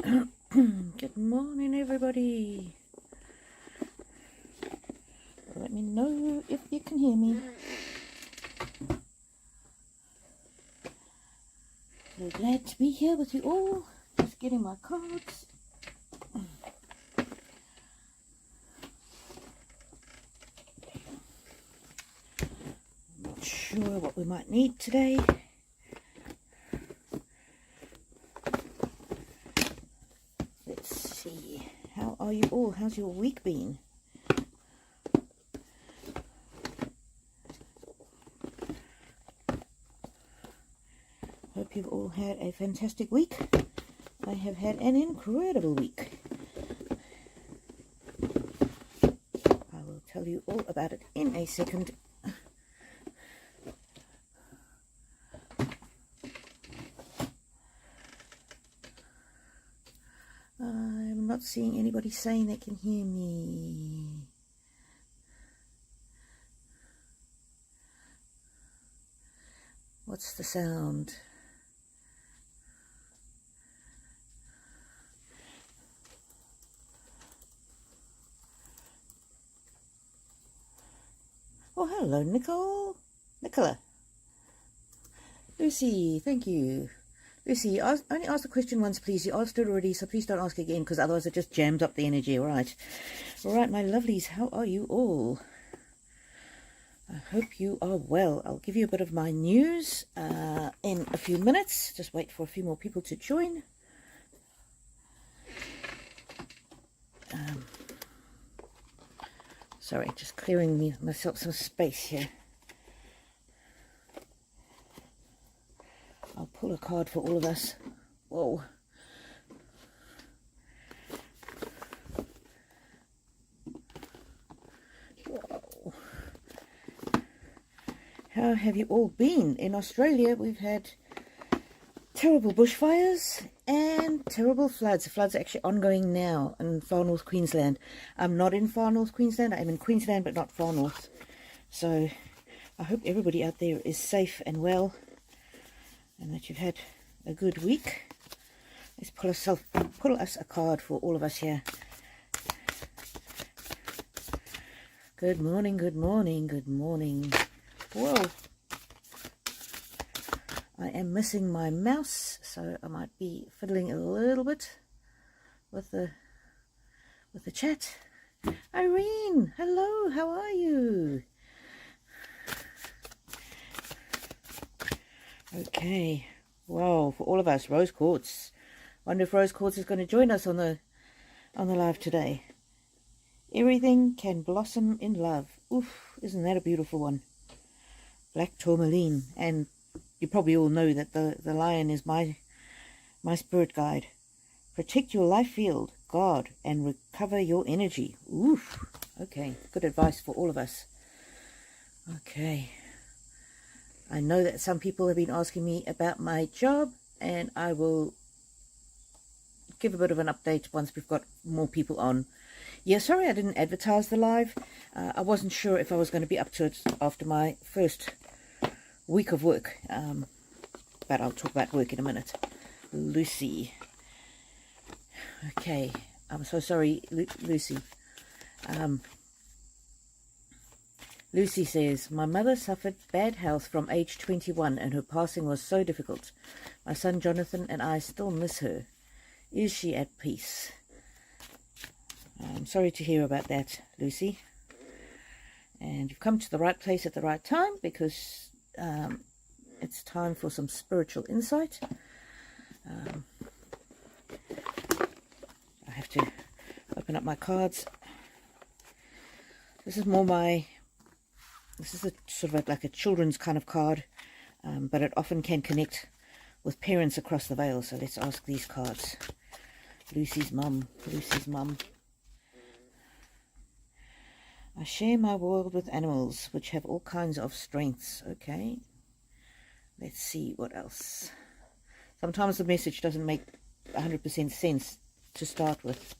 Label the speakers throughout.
Speaker 1: Good morning, everybody. Let me know if you can hear me. So glad to be here with you all. Just getting my cards. Not sure what we might need today. Let's see. How are you all? How's your week been? Hope you've all had a fantastic week. I have had an incredible week. I will tell you all about it in a second. I'm not seeing anybody saying they can hear me. What's the sound? Oh, hello, Nicola. Lucy, thank you. Lucy, only ask the question once, please. You asked it already, so please don't ask again, because otherwise it just jams up the energy. All right, my lovelies, how are you all? I hope you are well. I'll give you a bit of my news in a few minutes. Just wait for a few more people to join. Sorry, just clearing myself some space here. I'll pull a card for all of us. Whoa. Whoa. How have you all been? In Australia, we've had terrible bushfires and terrible floods. The floods are actually ongoing now in far north Queensland. I'm not in far north Queensland. I'm in Queensland, but not far north. So I hope everybody out there is safe and well, and that you've had a good week. Let's pull us a card for all of us here. Good morning, good morning, good morning. Whoa. I am missing my mouse, so I might be fiddling a little bit with the chat. Irene, hello, how are you? Okay, wow, for all of us, Rose Quartz. Wonder if Rose Quartz is going to join us on the live today. Everything can blossom in love. Oof, isn't that a beautiful one? Black tourmaline. And you probably all know that the lion is my spirit guide. Protect your life field, guard, and recover your energy. Oof. Okay, good advice for all of us. Okay. I know that some people have been asking me about my job, and I will give a bit of an update once we've got more people on. Yeah, sorry I didn't advertise the live. I wasn't sure if I was going to be up to it after my first week of work. But I'll talk about work in a minute. Lucy. Okay, I'm so sorry, Lucy. Lucy says, my mother suffered bad health from age 21 and her passing was so difficult. My son Jonathan and I still miss her. Is she at peace? I'm sorry to hear about that, Lucy. And you've come to the right place at the right time, because it's time for some spiritual insight. I have to open up my cards. This is a sort of like a children's kind of card, but it often can connect with parents across the veil. So let's ask these cards. Lucy's mum. I share my world with animals, which have all kinds of strengths. Okay. Let's see what else. Sometimes the message doesn't make 100% sense to start with.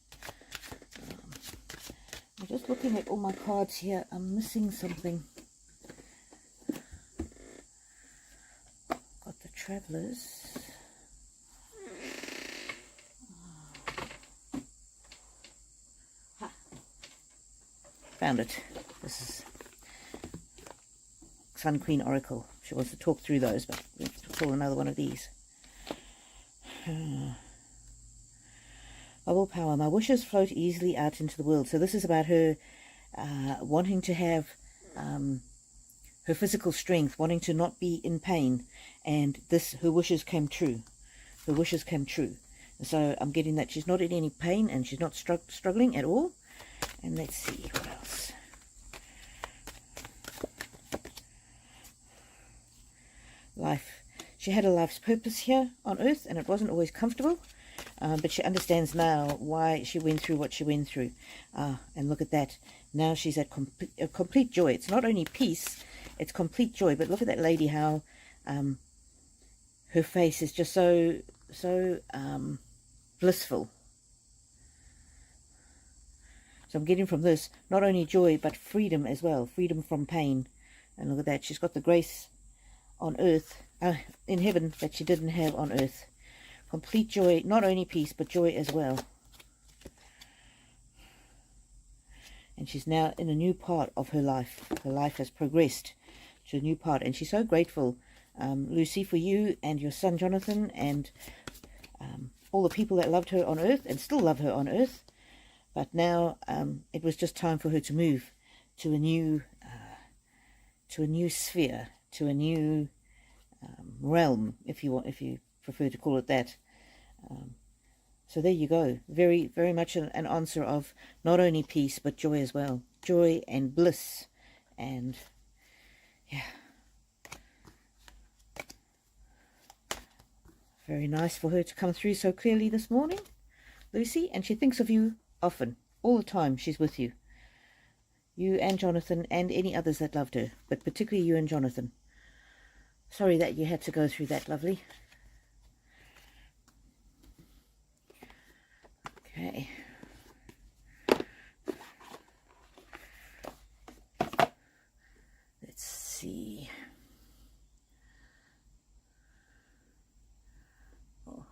Speaker 1: I'm just looking at all my cards here. I'm missing something. Got the Travelers. Found it. This is Sun Queen Oracle. She wants to talk through those, but we have to pull another one of these. Bubble power. My wishes float easily out into the world. So this is about her wanting to have her physical strength, wanting to not be in pain, and her wishes came true. Her wishes came true. So I'm getting that she's not in any pain and she's not struggling at all. And let's see what else. Life. She had a life's purpose here on earth, and it wasn't always comfortable, but she understands now why she went through what she went through. And look at that. Now she's at complete joy. It's not only peace, it's complete joy. But look at that lady, how her face is just so blissful. So I'm getting from this not only joy, but freedom as well. Freedom from pain. And look at that. She's got the grace on earth, in heaven, that she didn't have on earth. Complete joy, not only peace, but joy as well. And she's now in a new part of her life. Her life has progressed to a new part. And she's so grateful, Lucy, for you and your son Jonathan, and all the people that loved her on earth and still love her on earth. But now it was just time for her to move to a new sphere, to a new realm, if you prefer to call it that. So there you go. Very, very much an answer of not only peace but joy as well. Joy and bliss, and yeah, very nice for her to come through so clearly this morning, Lucy. And she thinks of you often, all the time. She's with you. You and Jonathan and any others that loved her, but particularly you and Jonathan. Sorry that you had to go through that, lovely. Okay. Let's see. Oh.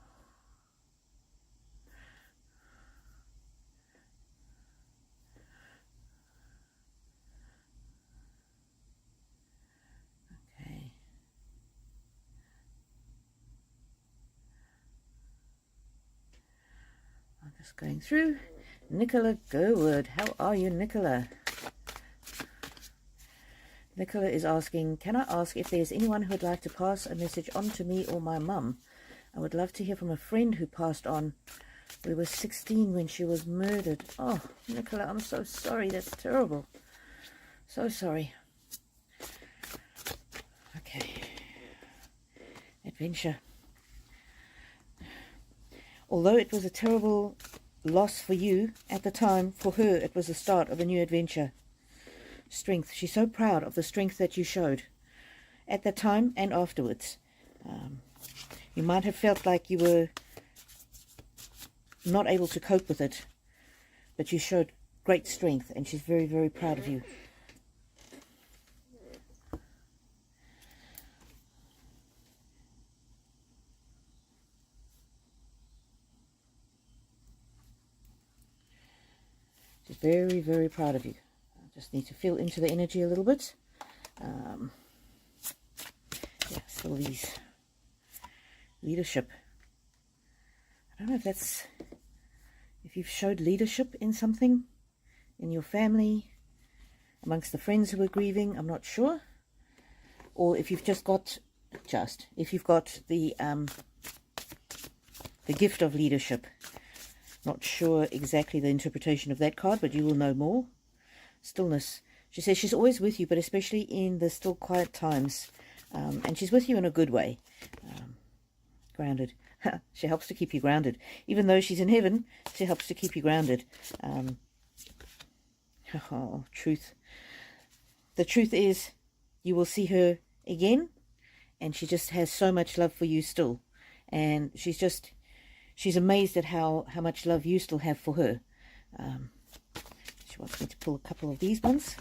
Speaker 1: Okay. I'm just going through. Nicola Gerwood. How are you, Nicola? Nicola is asking, can I ask if there's anyone who would like to pass a message on to me or my mum? I would love to hear from a friend who passed on. We were 16 when she was murdered. Oh, Nicola, I'm so sorry. That's terrible. So sorry. Okay. Adventure. Although it was a terrible loss for you at the time, for her it was the start of a new adventure. Strength. She's so proud of the strength that you showed at that time and afterwards. You might have felt like you were not able to cope with it, but you showed great strength, and she's very, very proud of you. She's very, very proud of you. I just need to feel into the energy a little bit. Yeah, still these leadership. I don't know if you've showed leadership in something, in your family, amongst the friends who are grieving, I'm not sure. Or if you've if you've got the gift of leadership. Not sure exactly the interpretation of that card, but you will know more. Stillness. She says she's always with you, but especially in the still quiet times. And she's with you in a good way. Grounded. She helps to keep you grounded. Even though she's in heaven, she helps to keep you grounded. Oh, truth. The truth is, you will see her again, and she just has so much love for you still. And she's amazed at how much love you still have for her. She wants me to pull a couple of these ones.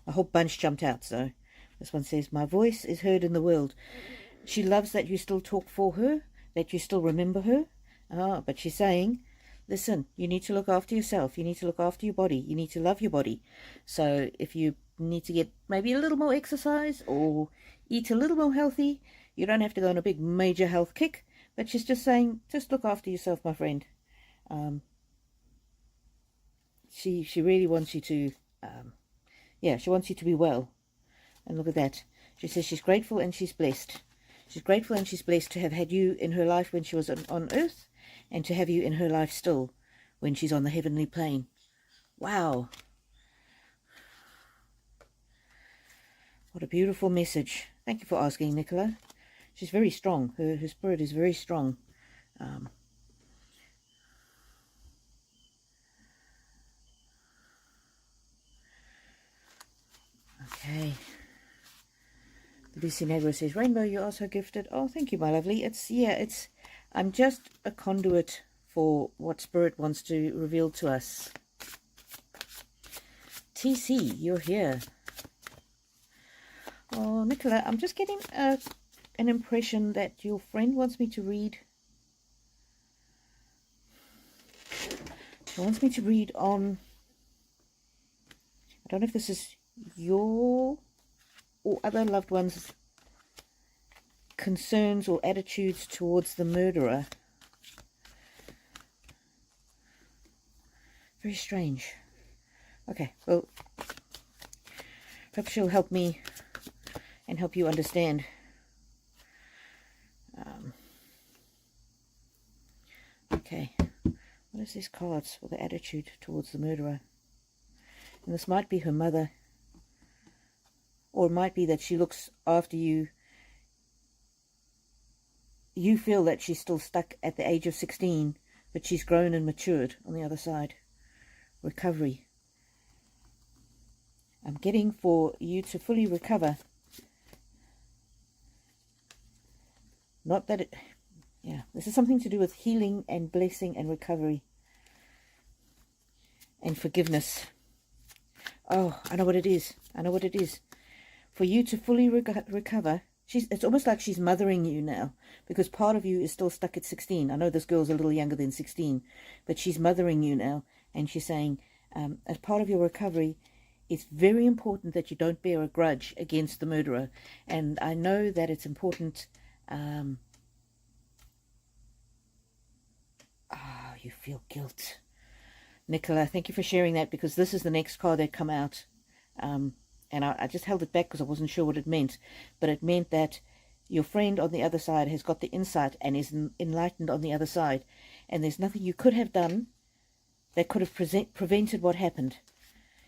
Speaker 1: A whole bunch jumped out, so this one says, my voice is heard in the world. She loves that you still talk for her, that you still remember her. But she's saying, listen, you need to look after yourself. You need to look after your body. You need to love your body. So if you need to get maybe a little more exercise or eat a little more healthy, you don't have to go on a big major health kick. But she's just saying, just look after yourself, my friend. She really wants you to, yeah, she wants you to be well. And look at that. She says she's grateful and she's blessed. She's grateful and she's blessed to have had you in her life when she was on earth, and to have you in her life still when she's on the heavenly plane. Wow. What a beautiful message. Thank you for asking, Nicola. She's very strong. Her spirit is very strong. Okay. Lucy Negro says, Rainbow, you are so gifted. Oh, thank you, my lovely. I'm just a conduit for what Spirit wants to reveal to us. TC, you're here. Oh, Nicola, I'm just getting an impression that your friend wants me to read. She wants me to read on, I don't know if this is your or other loved ones' concerns or attitudes towards the murderer. Very strange. Okay, well, perhaps she'll help me and help you understand. Okay, what is these cards for the attitude towards the murderer? And this might be her mother, or it might be that she looks after you. You feel that she's still stuck at the age of 16, but she's grown and matured on the other side. Recovery. I'm getting for you to fully recover. Not that it... Yeah, this is something to do with healing and blessing and recovery. And forgiveness. Oh, I know what it is. I know what it is. For you to fully recover, it's almost like she's mothering you now, because part of you is still stuck at 16. I know this girl's a little younger than 16, but she's mothering you now, and she's saying, as part of your recovery, it's very important that you don't bear a grudge against the murderer. And I know that it's important. You feel guilt. Nicola, thank you for sharing that, because this is the next card that come out. And I just held it back because I wasn't sure what it meant. But it meant that your friend on the other side has got the insight and is enlightened on the other side. And there's nothing you could have done that could have prevented what happened.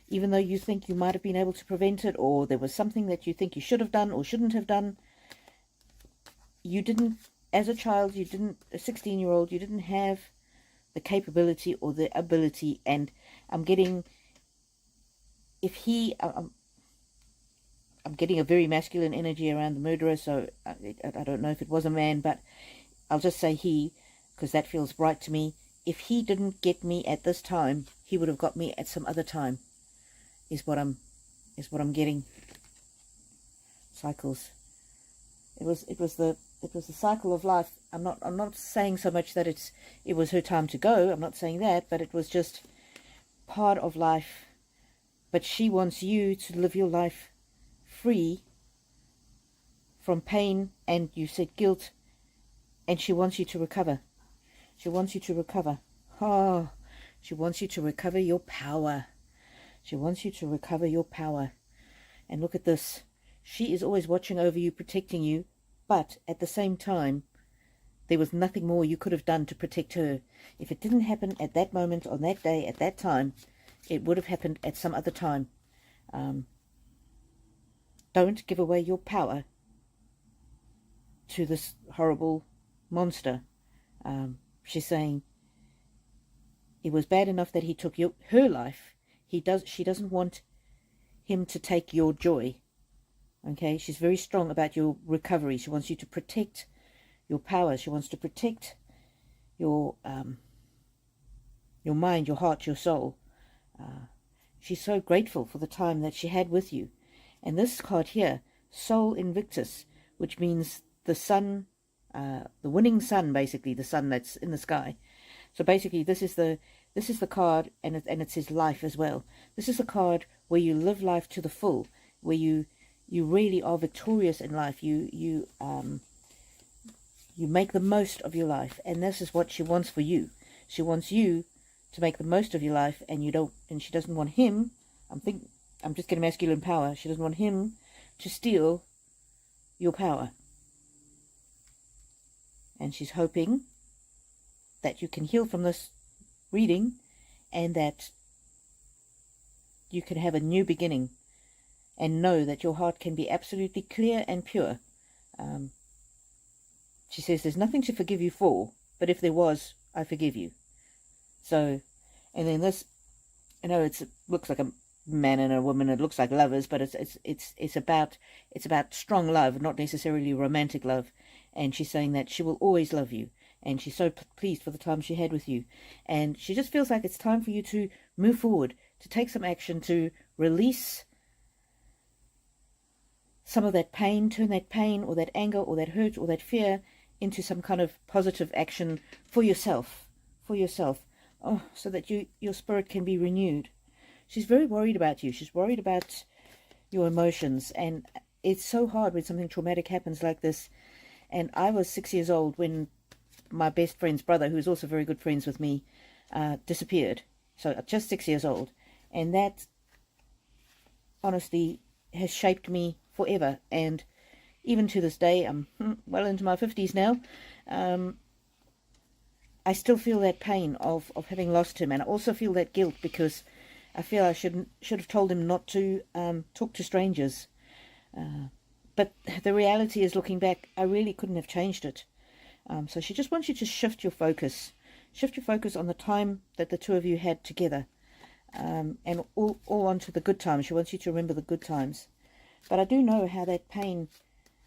Speaker 1: Even though you think you might have been able to prevent it, or there was something that you think you should have done or shouldn't have done. You didn't, as a child, a 16-year-old, you didn't have the capability or the ability. And I'm getting, I'm getting a very masculine energy around the murderer, so I don't know if it was a man, but I'll just say he, because that feels right to me. If he didn't get me at this time, he would have got me at some other time, is what I'm getting. Cycles. It was the cycle of life. I'm not saying so much that it was her time to go. I'm not saying that, but it was just part of life. But she wants you to live your life free from pain, and you said guilt, and she wants you to recover. She wants you to recover. Oh, she wants you to recover your power. She wants you to recover your power. And look at this. She is always watching over you, protecting you, but at the same time, there was nothing more you could have done to protect her. If it didn't happen at that moment, on that day, at that time, it would have happened at some other time. Don't give away your power to this horrible monster. She's saying it was bad enough that he took her life. She doesn't want him to take your joy. Okay, she's very strong about your recovery. She wants you to protect your power. She wants to protect your mind, your heart, your soul. She's so grateful for the time that she had with you. And this card here, Sol Invictus, which means the sun, the winning sun, basically, the sun that's in the sky. So basically, this is the card, and it says life as well. This is the card where you live life to the full, where you really are victorious in life. You make the most of your life, and this is what she wants for you. She wants you to make the most of your life, and she doesn't want him. I'm just getting masculine power. She doesn't want him to steal your power. And she's hoping that you can heal from this reading, and that you can have a new beginning, and know that your heart can be absolutely clear and pure. She says there's nothing to forgive you for, but if there was, I forgive you. So, and then this, it looks like a man and a woman. It looks like lovers, but it's about strong love, not necessarily romantic love. And she's saying that she will always love you, and she's so pleased for the time she had with you, and she just feels like it's time for you to move forward, to take some action, to release some of that pain, turn that pain or that anger or that hurt or that fear into some kind of positive action for yourself, so that your spirit can be renewed. She's very worried about you. She's worried about your emotions, and it's so hard when something traumatic happens like this. And I was 6 years old when my best friend's brother, who was also very good friends with me, disappeared. So just 6 years old. And that, honestly, has shaped me forever. And even to this day, I'm well into my 50s now, I still feel that pain of having lost him. And I also feel that guilt, because I feel I should have told him not to talk to strangers. But the reality is, looking back, I really couldn't have changed it. So she just wants you to shift your focus on the time that the two of you had together, and all onto the good times. She wants you to remember the good times. But I do know how that pain,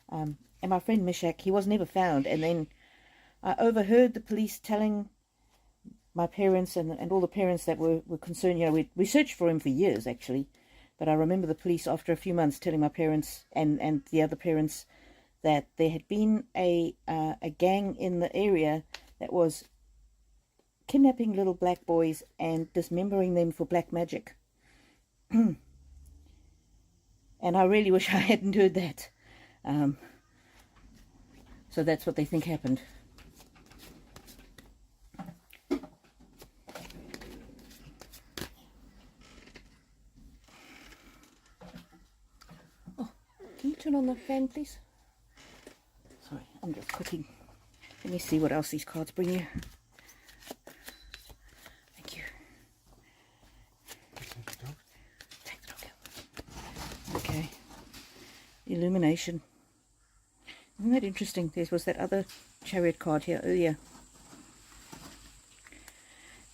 Speaker 1: and my friend Mishak, he was never found. And then I overheard the police telling my parents and all the parents that were concerned. We searched for him for years, actually. But I remember the police, after a few months, telling my parents and the other parents that there had been a gang in the area that was kidnapping little black boys and dismembering them for black magic. And I really wish I hadn't heard that. So that's what they think happened. Can you turn on the fan, please? Sorry, I'm just cooking. Let me see what else these cards bring you. Thank you. Take the dog out. Okay. Illumination. Isn't that interesting? There was that other chariot card here earlier.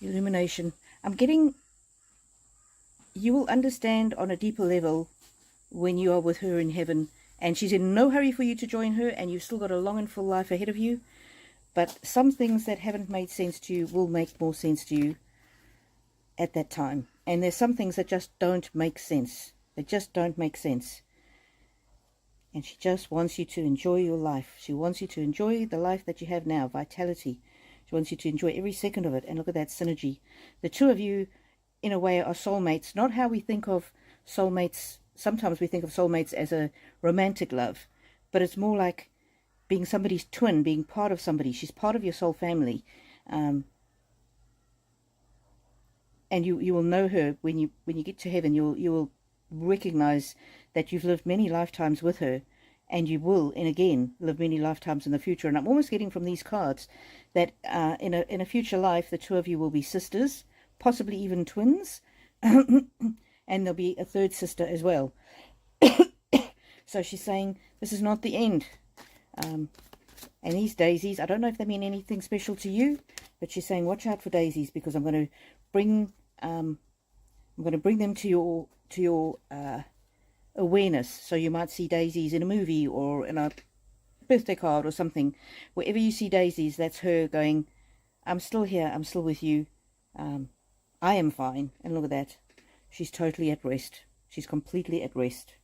Speaker 1: Illumination. I'm getting... You will understand on a deeper level when you are with her in heaven, and she's in no hurry for you to join her, and you've still got a long and full life ahead of you. But some things that haven't made sense to you will make more sense to you at that time. And there's some things that just don't make sense. They just don't make sense. And she just wants you to enjoy your life. She wants you to enjoy the life that you have now, vitality. She wants you to enjoy every second of it. And look at that synergy. The two of you, in a way, are soulmates. Not how we think of soulmates. Sometimes we think of soulmates as a romantic love, but it's more like being somebody's twin, being part of somebody. She's part of your soul family, and you will know her when you get to heaven. You will recognize that you've lived many lifetimes with her, and you will, and again, live many lifetimes in the future. And I'm almost getting from these cards that in a future life, the two of you will be sisters, possibly even twins. And there'll be a third sister as well. So she's saying this is not the end. And these daisies, I don't know if they mean anything special to you, but she's saying watch out for daisies, because I'm going to bring them to your awareness. So you might see daisies in a movie or in a birthday card or something. Wherever you see daisies, that's her going, I'm still here, I'm still with you, I am fine. And look at that. She's totally at rest. She's completely at rest.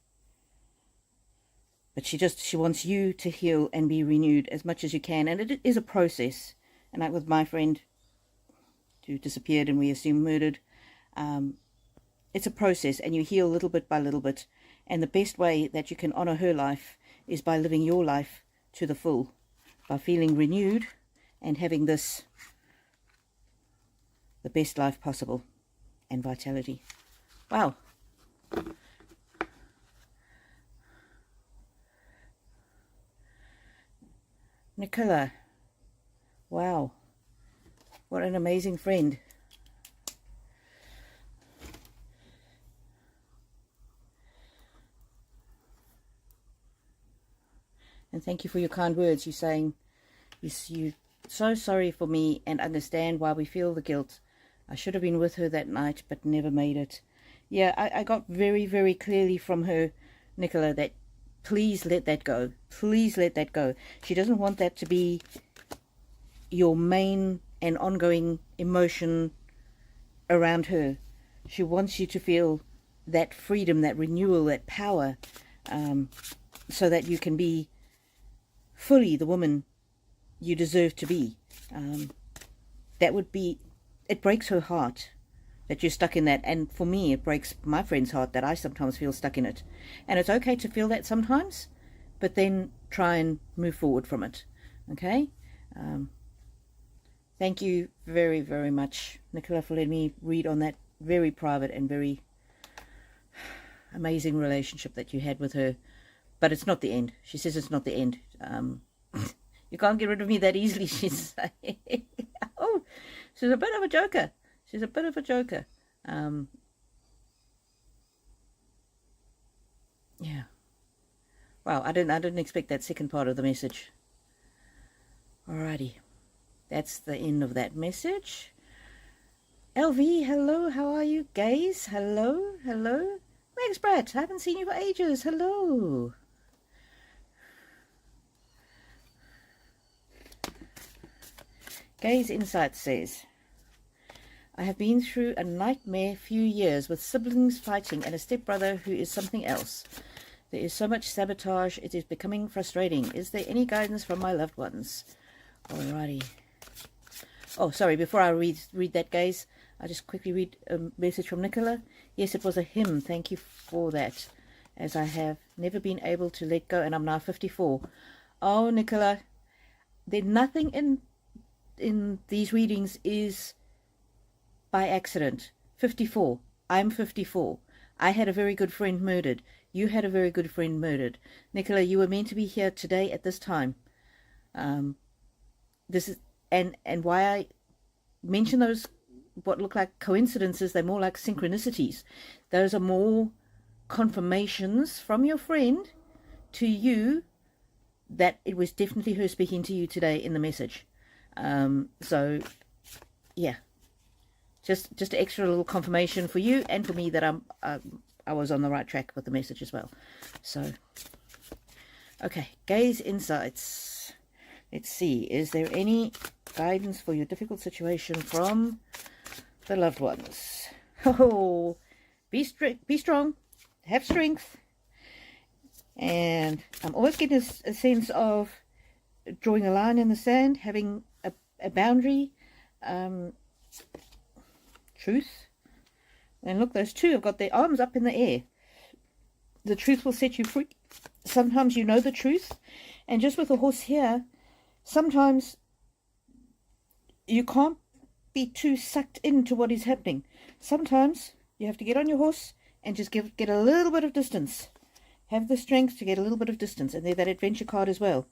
Speaker 1: But she wants you to heal and be renewed as much as you can. And it is a process. And like with my friend, who disappeared and we assume murdered. It's a process, and you heal little bit by little bit. And the best way that you can honor her life is by living your life to the full, by feeling renewed and having this, the best life possible, and vitality. Wow. Nicola. Wow. What an amazing friend. And thank you for your kind words. You're saying, you're so sorry for me and understand why we feel the guilt. I should have been with her that night, but never made it. Yeah, I got very, very clearly from her, Nicola, that please let that go. Please let that go. She doesn't want that to be your main and ongoing emotion around her. She wants you to feel that freedom, that renewal, that power, so that you can be fully the woman you deserve to be. That would be, it breaks her heart that you're stuck in that, and for me it breaks my friend's heart that I sometimes feel stuck in it. And it's okay to feel that sometimes, but then try and move forward from it. Okay. Thank you very, very much, Nicola, for letting me read on that very private and very amazing relationship that you had with her. But it's not the end. She says it's not the end. You can't get rid of me that easily, she's saying. Oh, she's a bit of a joker. She's a bit of a joker. Yeah. Wow, I didn't expect that second part of the message. Alrighty. That's the end of that message. LV, hello, how are you? Gaze, hello, hello. Max Brat, I haven't seen you for ages. Hello. Gaze Insight says, I have been through a nightmare few years with siblings fighting and a stepbrother who is something else. There is so much sabotage, it is becoming frustrating. Is there any guidance from my loved ones? Alrighty. Oh, sorry, before I read that, guys, I'll just quickly read a message from Nicola. Yes, it was a hymn. Thank you for that, as I have never been able to let go, and I'm now 54. Oh, Nicola, there's nothing in these readings is by accident. 54. I'm 54. I had a very good friend murdered. You had a very good friend murdered. Nicola, you were meant to be here today at this time. This is and why I mention those what look like coincidences, they're more like synchronicities. Those are more confirmations from your friend to you that it was definitely her speaking to you today in the message. So yeah, just extra little confirmation for you and for me that I was on the right track with the message as well. So okay, Gaze Insights. Let's see, is there any guidance for your difficult situation from the loved ones? Oh, be strong, have strength. And I'm always getting a sense of drawing a line in the sand, having a boundary, truth. And look, those two have got their arms up in the air. The truth will set you free. Sometimes you know the truth, and just with a horse here, sometimes you can't be too sucked into what is happening. Sometimes you have to get on your horse and just get a little bit of distance. Have the strength to get a little bit of distance. And there's that adventure card as well.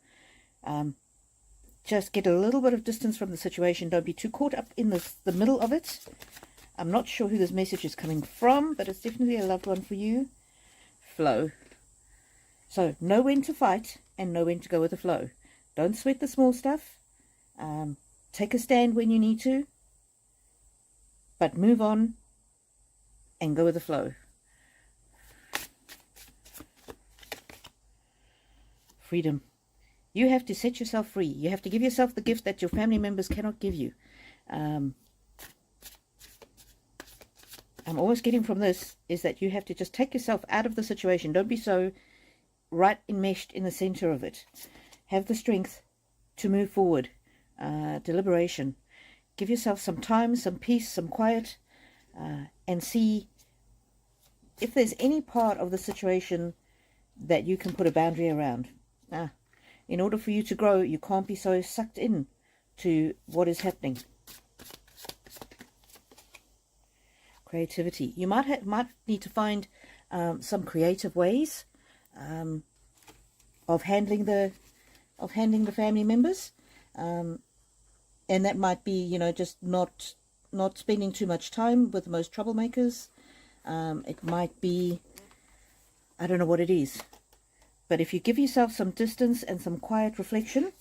Speaker 1: Just get a little bit of distance from the situation. Don't be too caught up in the middle of it. I'm not sure who this message is coming from, but it's definitely a loved one for you. Flow. So know when to fight and know when to go with the flow. Don't sweat the small stuff. Take a stand when you need to. But move on and go with the flow. Freedom. You have to set yourself free. You have to give yourself the gift that your family members cannot give you. I'm always getting from this is that you have to just take yourself out of the situation. Don't be so right enmeshed in the center of it. Have the strength to move forward. Deliberation. give yourself some time, some peace, some quiet, and see if there's any part of the situation that you can put a boundary around. In order for you to grow, you can't be so sucked in to what is happening. Creativity. You might need to find some creative ways of handling the family members, and that might be, you know, just not spending too much time with the most troublemakers. It might be, I don't know what it is, but if you give yourself some distance and some quiet reflection,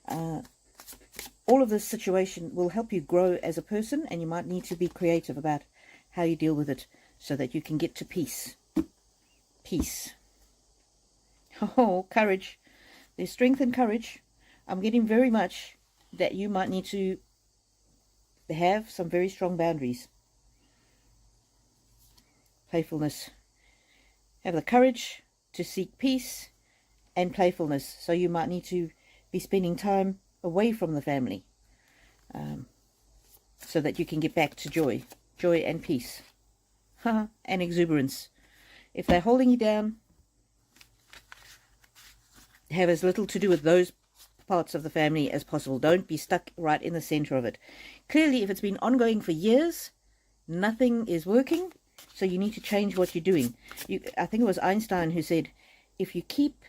Speaker 1: all of this situation will help you grow as a person, and you might need to be creative about how you deal with it so that you can get to peace. Peace. Oh, courage. There's strength and courage. I'm getting very much that you might need to have some very strong boundaries. Playfulness. Have the courage to seek peace and playfulness. So you might need to be spending time away from the family, so that you can get back to joy and peace and exuberance. If they're holding you down, have as little to do with those parts of the family as possible. Don't be stuck right in the center of it. Clearly, if it's been ongoing for years, nothing is working, so you need to change what you're doing. I think it was Einstein who said, if you keep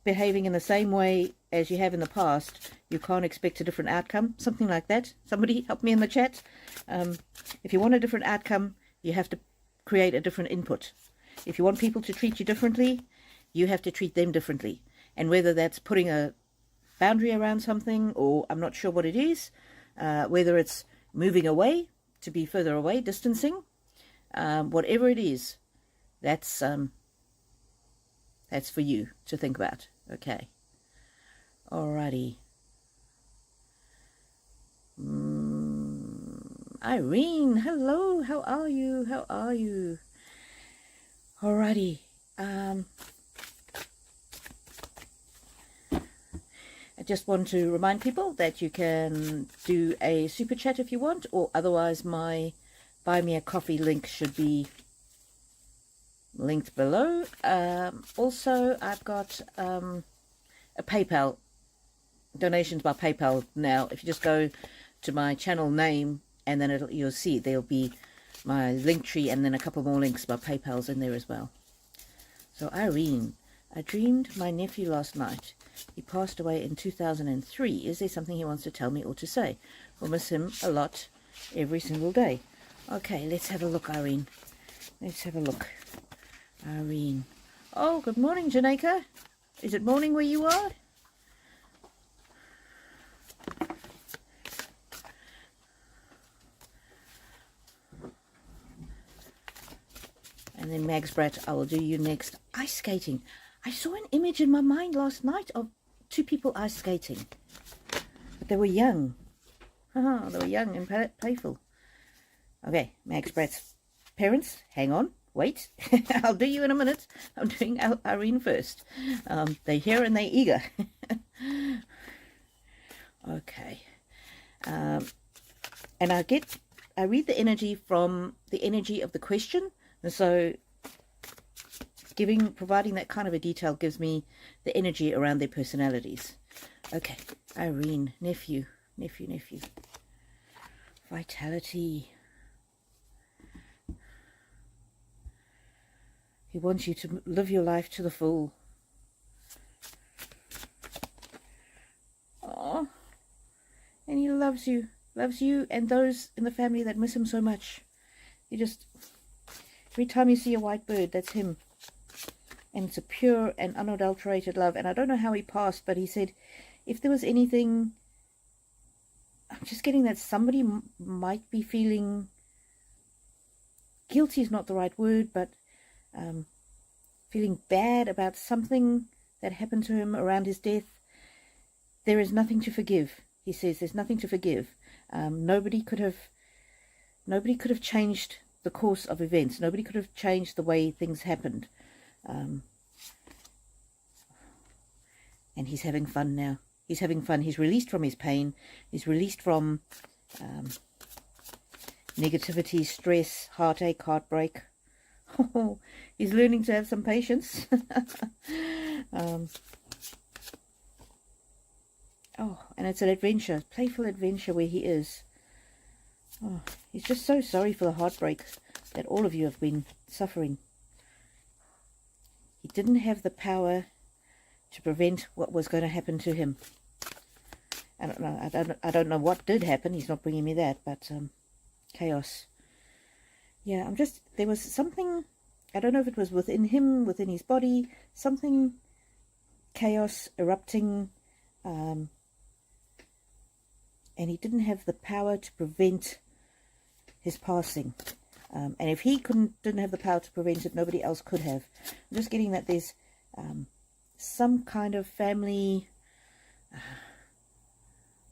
Speaker 1: behaving in the same way as you have in the past, you can't expect a different outcome. Something like that. Somebody help me in the chat. If you want a different outcome, you have to create a different input. If you want people to treat you differently, you have to treat them differently. And whether that's putting a boundary around something, or I'm not sure what it is, whether it's moving away to be further away, distancing, whatever it is, that's for you to think about. Okay. Alrighty. Irene, hello. How are you? How are you? Alrighty. I just want to remind people that you can do a super chat if you want, or otherwise my buy me a coffee link should be linked below. Also, I've got a PayPal, donations by PayPal now. If you just go to my channel name, and then you'll see there'll be my link tree, and then a couple more links by PayPal's in there as well. So Irene, I dreamed my nephew last night. He passed away in 2003. Is there something he wants to tell me or to say? We'll miss him a lot every single day. Okay, let's have a look, Irene. Let's have a look. Irene. Oh, good morning, Janeka. Is it morning where you are? And then Mags Brat, I will do you next. Ice skating. I saw an image in my mind last night of two people ice skating. But they were young. They were young and playful. Okay, Mags Brat's parents, hang on, wait. I'll do you in a minute. I'm doing Irene first. They're here and they're eager. Okay. And I read the energy from the energy of the question. And so providing that kind of a detail gives me the energy around their personalities. Okay, Irene, nephew. Vitality. He wants you to live your life to the full. Oh, and he loves you and those in the family that miss him so much. Every time you see a white bird, that's him. And it's a pure and unadulterated love. And I don't know how he passed, but he said, if there was anything, I'm just getting that somebody might be feeling, guilty is not the right word, but feeling bad about something that happened to him around his death. There is nothing to forgive. He says there's nothing to forgive. Nobody could have changed the course of events. Nobody could have changed the way things happened. And he's having fun now. He's having fun. He's released from his pain. He's released from negativity, stress, heartache, heartbreak. Oh, he's learning to have some patience. Oh, and it's an adventure, playful adventure where he is. Oh, he's just so sorry for the heartbreak that all of you have been suffering. He didn't have the power to prevent what was going to happen to him. I don't know. I don't know what did happen. He's not bringing me that, but chaos. Yeah, there was something, I don't know if it was within him, within his body, something, chaos erupting, and he didn't have the power to prevent his passing. And if he didn't have the power to prevent it, nobody else could have. I'm just getting that there's some kind of family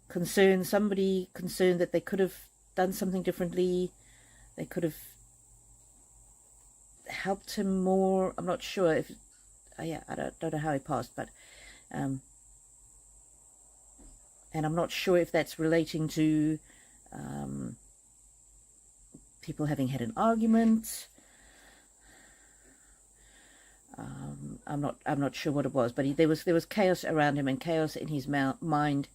Speaker 1: concern, somebody concerned that they could have done something differently, they could have helped him more. I'm not sure if, yeah, I don't know how he passed, but, and I'm not sure if that's relating to people having had an argument. I'm not sure what it was, but there was chaos around him and chaos in his mind.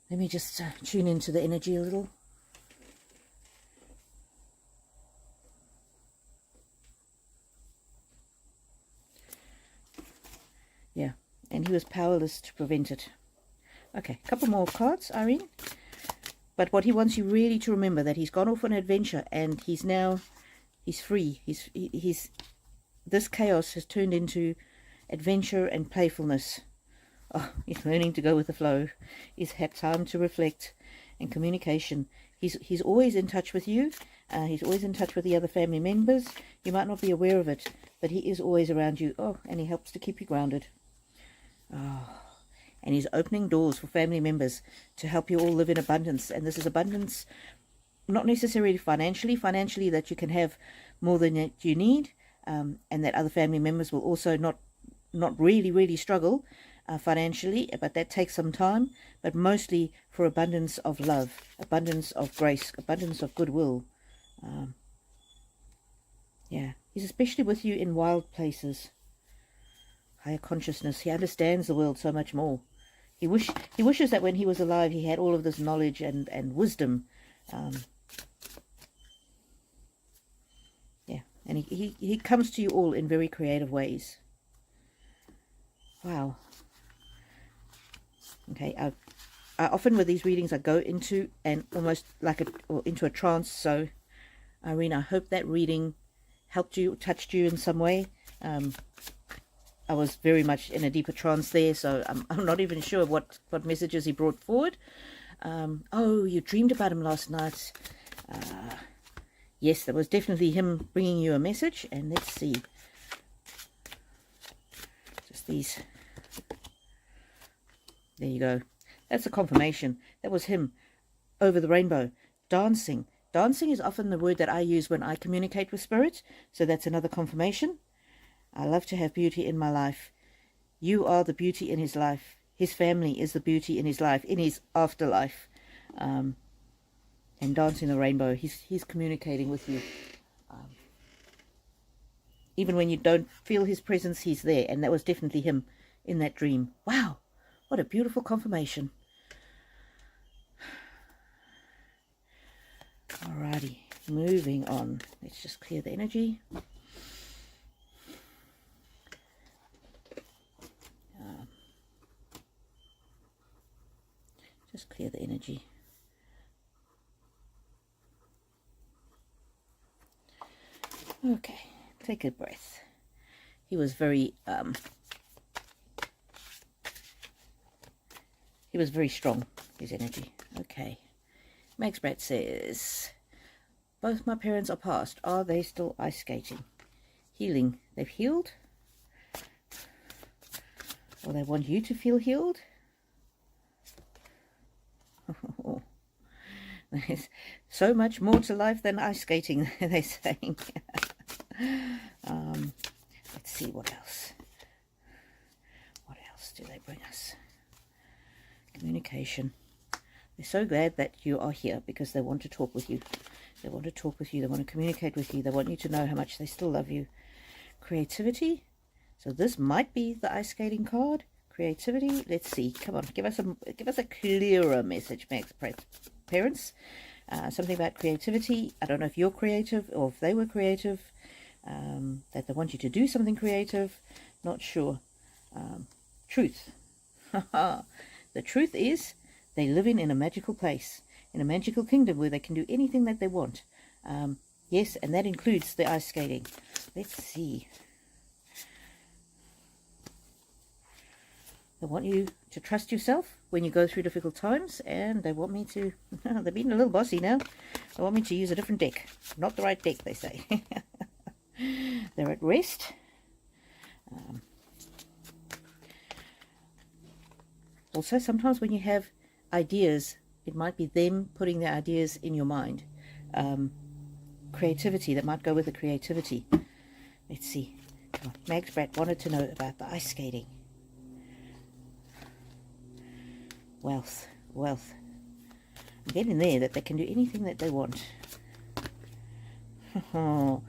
Speaker 1: Let me just tune into the energy a little. Yeah, and he was powerless to prevent it. Okay, a couple more cards, Irene. But what he wants you really to remember, that he's gone off on an adventure and he's free. This chaos has turned into adventure and playfulness. Oh, he's learning to go with the flow. He's had time to reflect and communication. He's always in touch with you. He's always in touch with the other family members. You might not be aware of it, but he is always around you. Oh, and he helps to keep you grounded. Oh, and he's opening doors for family members to help you all live in abundance. And this is abundance, not necessarily financially that you can have more than you need, and that other family members will also not really struggle financially, but that takes some time, but mostly for abundance of love, abundance of grace, abundance of goodwill. Yeah, he's especially with you in wild places. Higher consciousness. He understands the world so much more. He wishes that when he was alive he had all of this knowledge and wisdom. Yeah, and he comes to you all in very creative ways. Wow. Okay, I often with these readings I go into almost like into a trance. So Irene, I hope that reading helped you, touched you in some way. I was very much in a deeper trance there, so I'm not even sure what messages he brought forward. Oh, you dreamed about him last night. Yes, that was definitely him bringing you a message. And let's see. Just these. There you go. That's a confirmation. That was him over the rainbow, dancing. Dancing is often the word that I use when I communicate with spirit, so that's another confirmation. I love to have beauty in my life. You are the beauty in his life. His family is the beauty in his life, in his afterlife. And dancing the rainbow, he's communicating with you. Even when you don't feel his presence, he's there. And that was definitely him in that dream. Wow, what a beautiful confirmation. Alrighty, moving on. Let's just clear the energy. Just clear the energy. Okay, take a breath. He was very strong, his energy. Okay. Max Brett says, both my parents are passed. Are they still ice skating? Healing. They've healed? Or they want you to feel healed? Oh, there's so much more to life than ice skating, they're saying. Let's see what else. What else do they bring us? Communication. They're so glad that you are here because they want to talk with you. They want to talk with you. They want to communicate with you. They want you to know how much they still love you. Creativity. So this might be the ice skating card. Creativity. Let's see. Come on, give us a clearer message, Max parents. Something about creativity. I don't know if you're creative or if they were creative. That they want you to do something creative. Not sure. Truth. The truth is, they live in a magical place, in a magical kingdom where they can do anything that they want. Yes, and that includes the ice skating. Let's see. They want you to trust yourself when you go through difficult times, and they want me to, they're being a little bossy now. They want me to use a different deck. Not the right deck, they say. They're at rest. Also, sometimes when you have ideas, it might be them putting their ideas in your mind. Creativity, that might go with the creativity. Let's see. Come on. Mags Brat wanted to know about the ice skating. Wealth, wealth. I'm getting there that they can do anything that they want. Oh,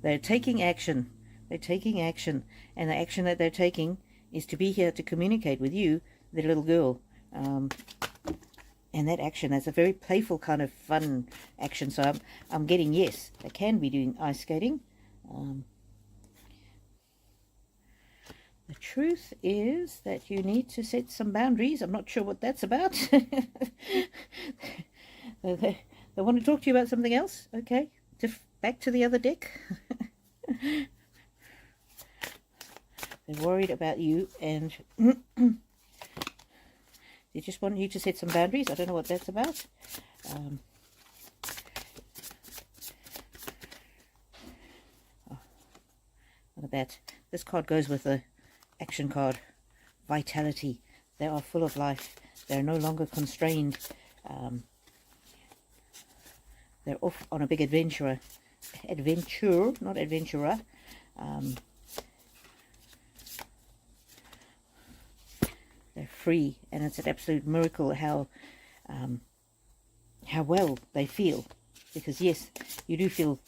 Speaker 1: they're taking action. They're taking action. And the action that they're taking is to be here to communicate with you, their little girl. And that action, that's a very playful kind of fun action. So I'm getting yes, they can be doing ice skating. The truth is that you need to set some boundaries. I'm not sure what that's about. They want to talk to you about something else. Okay, back to the other deck. They're worried about you, and they just want you to set some boundaries. I don't know what that's about. Look at that. This card goes with the action card. Vitality. They are full of life. They're no longer constrained. They're off on a big adventure, not adventurer. They're free, and it's an absolute miracle how well they feel. Because yes, you do feel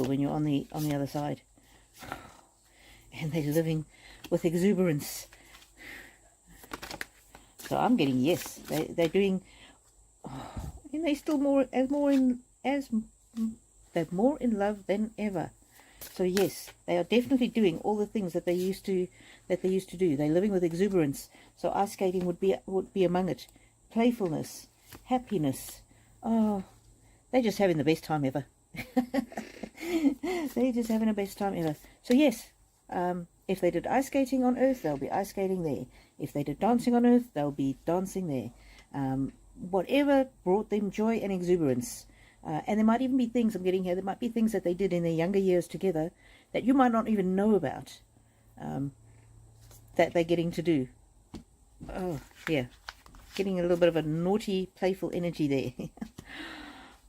Speaker 1: when you're on the other side. And they're living with exuberance. So I'm getting yes. They're doing, and they still more in love than ever. So yes, they are definitely doing all the things that they used to do. They're living with exuberance. So ice skating would be among it. Playfulness, happiness. Oh, they're just having the best time ever. They're just having the best time ever. So yes, if they did ice skating on Earth, they'll be ice skating there. If they did dancing on Earth, they'll be dancing there. Whatever brought them joy and exuberance. And there might even be things, I'm getting here, there might be things that they did in their younger years together that you might not even know about, that they're getting to do. Oh, yeah. Getting a little bit of a naughty, playful energy there.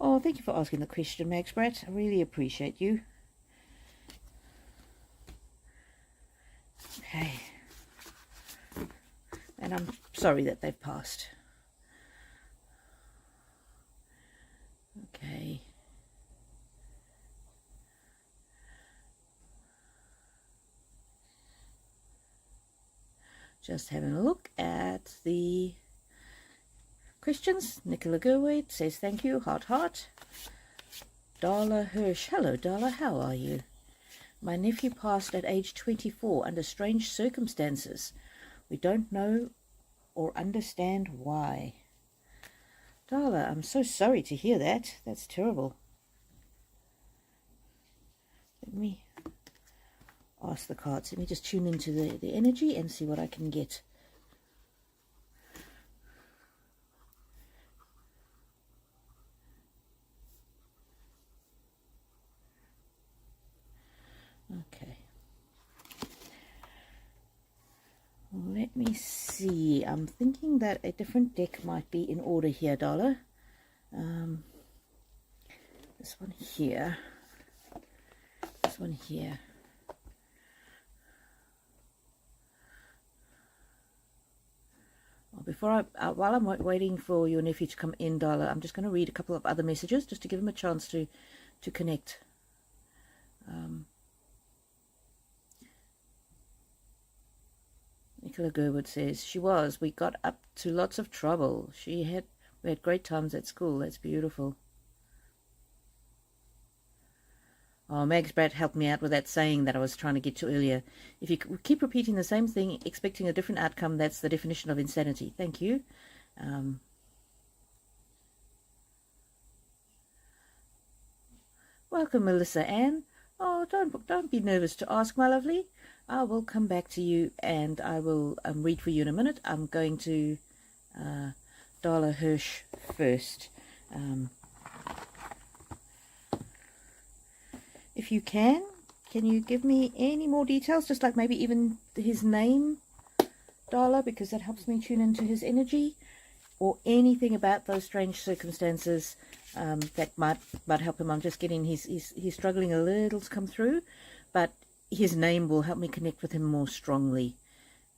Speaker 1: Oh, thank you for asking the question, Max Brat. I really appreciate you. Okay. And I'm sorry that they've passed. Okay. Just having a look at the questions. Nicola Gerwait says thank you, heart, heart. Darla Hirsch, hello Darla, how are you? My nephew passed at age 24 under strange circumstances. We don't know or understand why. Darla, I'm so sorry to hear that. That's terrible. Let me ask the cards. Let me just tune into the energy and see what I can get. Okay. Let me see. I'm thinking that a different deck might be in order here, Darla. This one here. This one here. I'll while I'm waiting for your nephew to come in, Darla, I'm just going to read a couple of other messages just to give him a chance to connect. Nicola Gerwood says, we got up to lots of trouble. We had great times at school. That's beautiful. Oh, Mags Brat helped me out with that saying that I was trying to get to earlier. If you keep repeating the same thing, expecting a different outcome, that's the definition of insanity. Thank you. Welcome, Melissa Ann. Oh, don't be nervous to ask, my lovely. I will come back to you and I will read for you in a minute. I'm going to Darla Hirsch first. If you can you give me any more details, just like maybe even his name, Darla, because that helps me tune into his energy, or anything about those strange circumstances that might help him. I'm just getting he's struggling a little to come through, but his name will help me connect with him more strongly.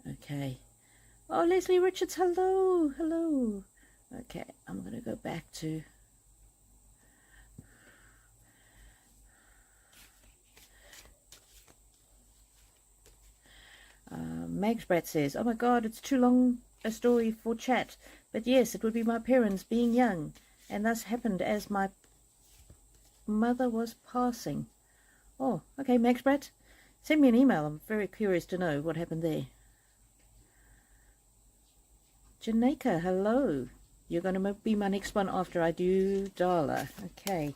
Speaker 1: Okay. Oh, Leslie Richards, hello. Okay, I'm going to go back to Mags Brat says, oh my god, it's too long a story for chat, but yes, it would be my parents being young, and thus happened as my mother was passing. Oh, okay, Mags Brat, send me an email. I'm very curious to know what happened there. Janeka, hello. You're going to be my next one after I do Darla. Okay,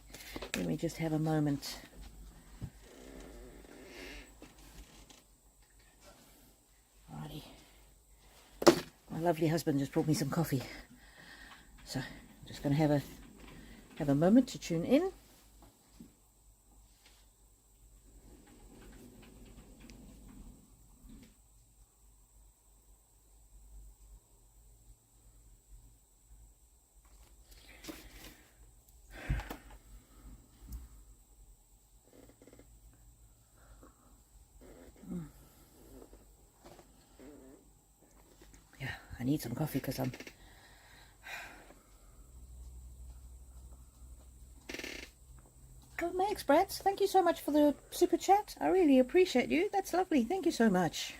Speaker 1: let me just have a moment. Alrighty. My lovely husband just brought me some coffee, so I'm just going to have a moment to tune in. I need some coffee because I'm... Oh, Max Brats, thank you so much for the super chat. I really appreciate you. That's lovely. Thank you so much.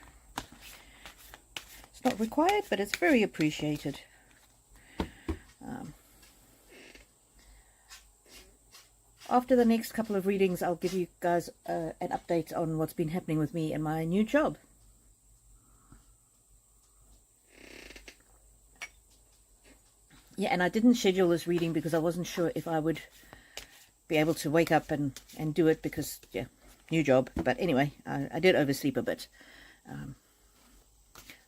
Speaker 1: It's not required, but it's very appreciated. After the next couple of readings, I'll give you guys an update on what's been happening with me and my new job. Yeah, and I didn't schedule this reading because I wasn't sure if I would be able to wake up and do it because, yeah, new job. But anyway, I did oversleep a bit.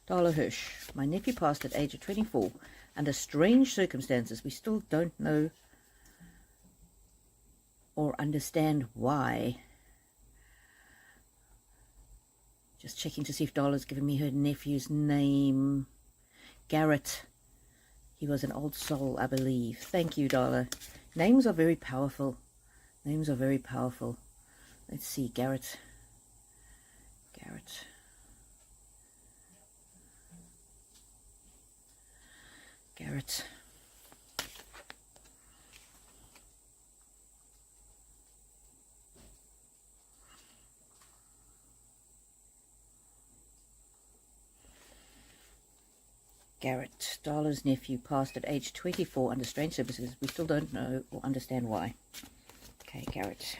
Speaker 1: Darla Hirsch. My nephew passed at age of 24 under strange circumstances. We still don't know or understand why. Just checking to see if Darla's given me her nephew's name. Garrett. He was an old soul, I believe. Thank you, Darla. Names are very powerful. Names are very powerful. Let's see, Garrett. Garrett. Garrett. Garrett, Darla's nephew, passed at age 24 under strange circumstances. We still don't know or understand why. Okay, Garrett.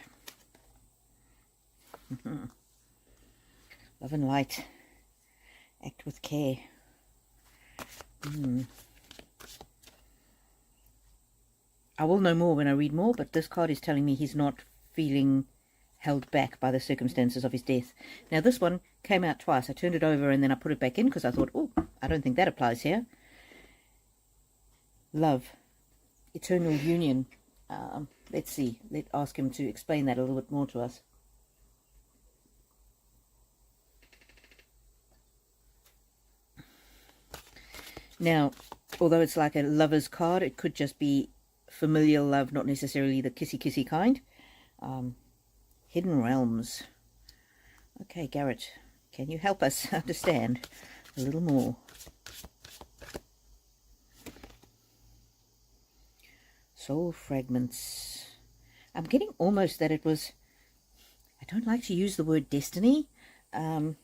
Speaker 1: Love and light. Act with care. I will know more when I read more, but this card is telling me he's not feeling held back by the circumstances of his death. Now, this one came out twice. I turned it over and then I put it back in because I thought, oh, I don't think that applies here. Love. Eternal union. Let's see. Let's ask him to explain that a little bit more to us. Now, although it's like a lover's card, it could just be familial love, not necessarily the kissy-kissy kind. Hidden realms. Okay, Garrett, can you help us understand a little more? Soul fragments. I'm getting almost that it was, I don't like to use the word destiny. Dark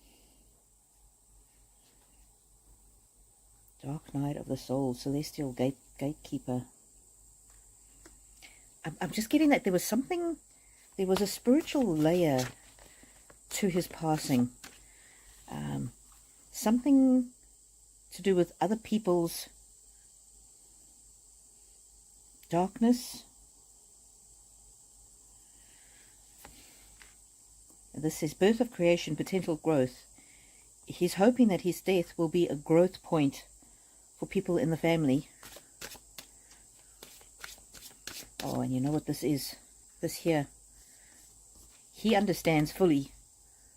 Speaker 1: night of the soul, celestial gatekeeper. I'm just getting that there was something, there was a spiritual layer to his passing. Something to do with other people's darkness. This says birth of creation, potential growth. He's hoping that his death will be a growth point for people in the family. Oh, and you know what this is? This here. He understands fully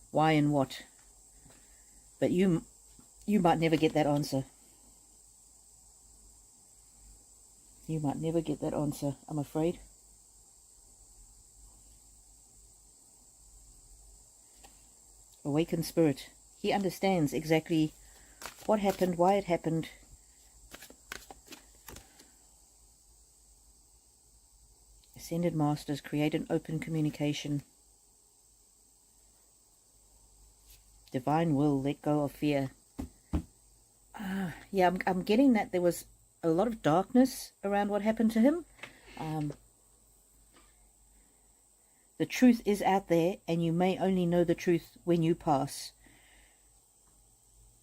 Speaker 1: why and what. But you might never get that answer. You might never get that answer, I'm afraid. Awakened spirit. He understands exactly what happened, why it happened. Ascended masters create an open communication. Divine will, let go of fear. Yeah, I'm getting that there was a lot of darkness around what happened to him. The truth is out there, and you may only know the truth when you pass.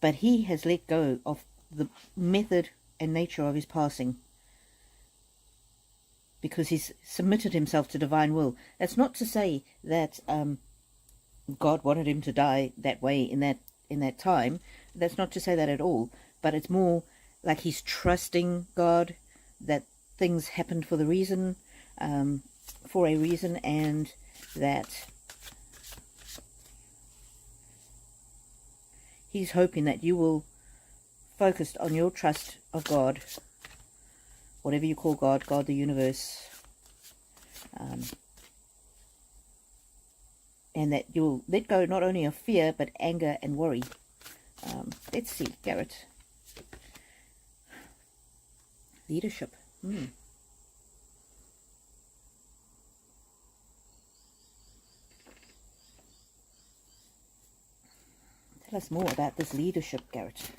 Speaker 1: But he has let go of the method and nature of his passing, because he's submitted himself to divine will. That's not to say that God wanted him to die that way in that time. That's not to say that at all. But it's more like he's trusting God, that things happened for a reason, and that he's hoping that you will focus on your trust of God, whatever you call God, God the universe, and that you'll let go not only of fear but anger and worry. Let's see, Garrett. Leadership. Tell us more about this leadership, Garrett.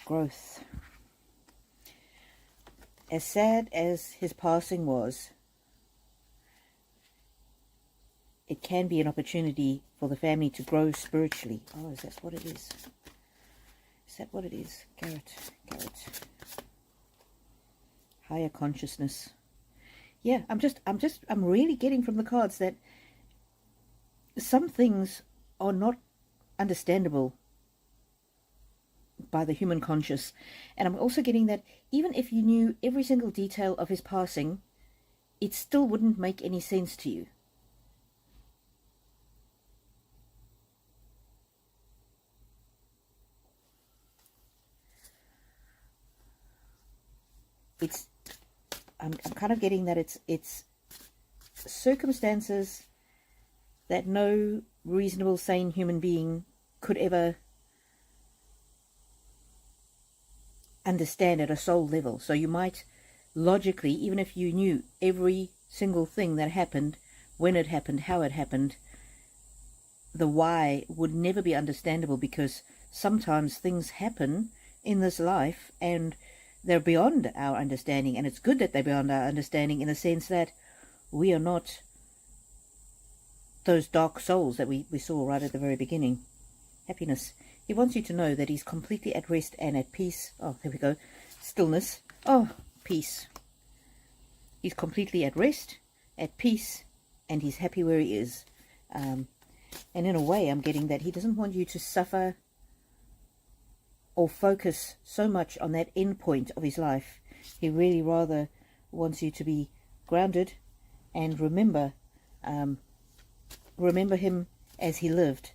Speaker 1: Growth. As sad as his passing was, it can be an opportunity for the family to grow spiritually. Oh, is that what it is? Is that what it is? Garrett. Higher consciousness. Yeah, I'm really getting from the cards that some things are not understandable by the human conscious. And I'm also getting that even if you knew every single detail of his passing, it still wouldn't make any sense to you. I'm kind of getting that it's circumstances that no reasonable, sane human being could ever understand at a soul level. So you might logically, even if you knew every single thing that happened, when it happened, how it happened, the why would never be understandable, because sometimes things happen in this life and they're beyond our understanding, and it's good that they're beyond our understanding in the sense that we are not those dark souls that we saw right at the very beginning. Happiness. He wants you to know that he's completely at rest and at peace. Oh, there we go. Stillness. Oh, peace. He's completely at rest, at peace, and he's happy where he is. And in a way, I'm getting that he doesn't want you to suffer or focus so much on that end point of his life. He really rather wants you to be grounded and remember him as he lived,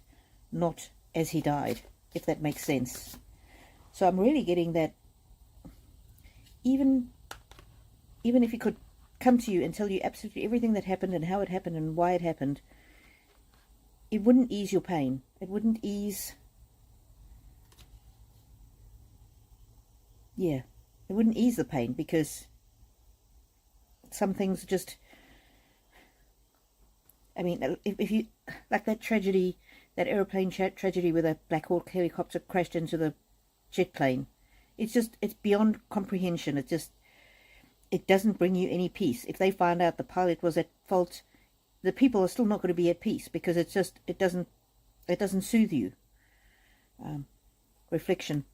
Speaker 1: not as he died, if that makes sense. So I'm really getting that even if he could come to you and tell you absolutely everything that happened and how it happened and why it happened, it wouldn't ease your pain. It wouldn't ease... Yeah, it wouldn't ease the pain, because some things just, I mean, if you, like that tragedy, that aeroplane tragedy where the Black Hawk helicopter crashed into the jet plane. It's beyond comprehension. It doesn't bring you any peace. If they find out the pilot was at fault, the people are still not going to be at peace, because it doesn't soothe you. Reflection.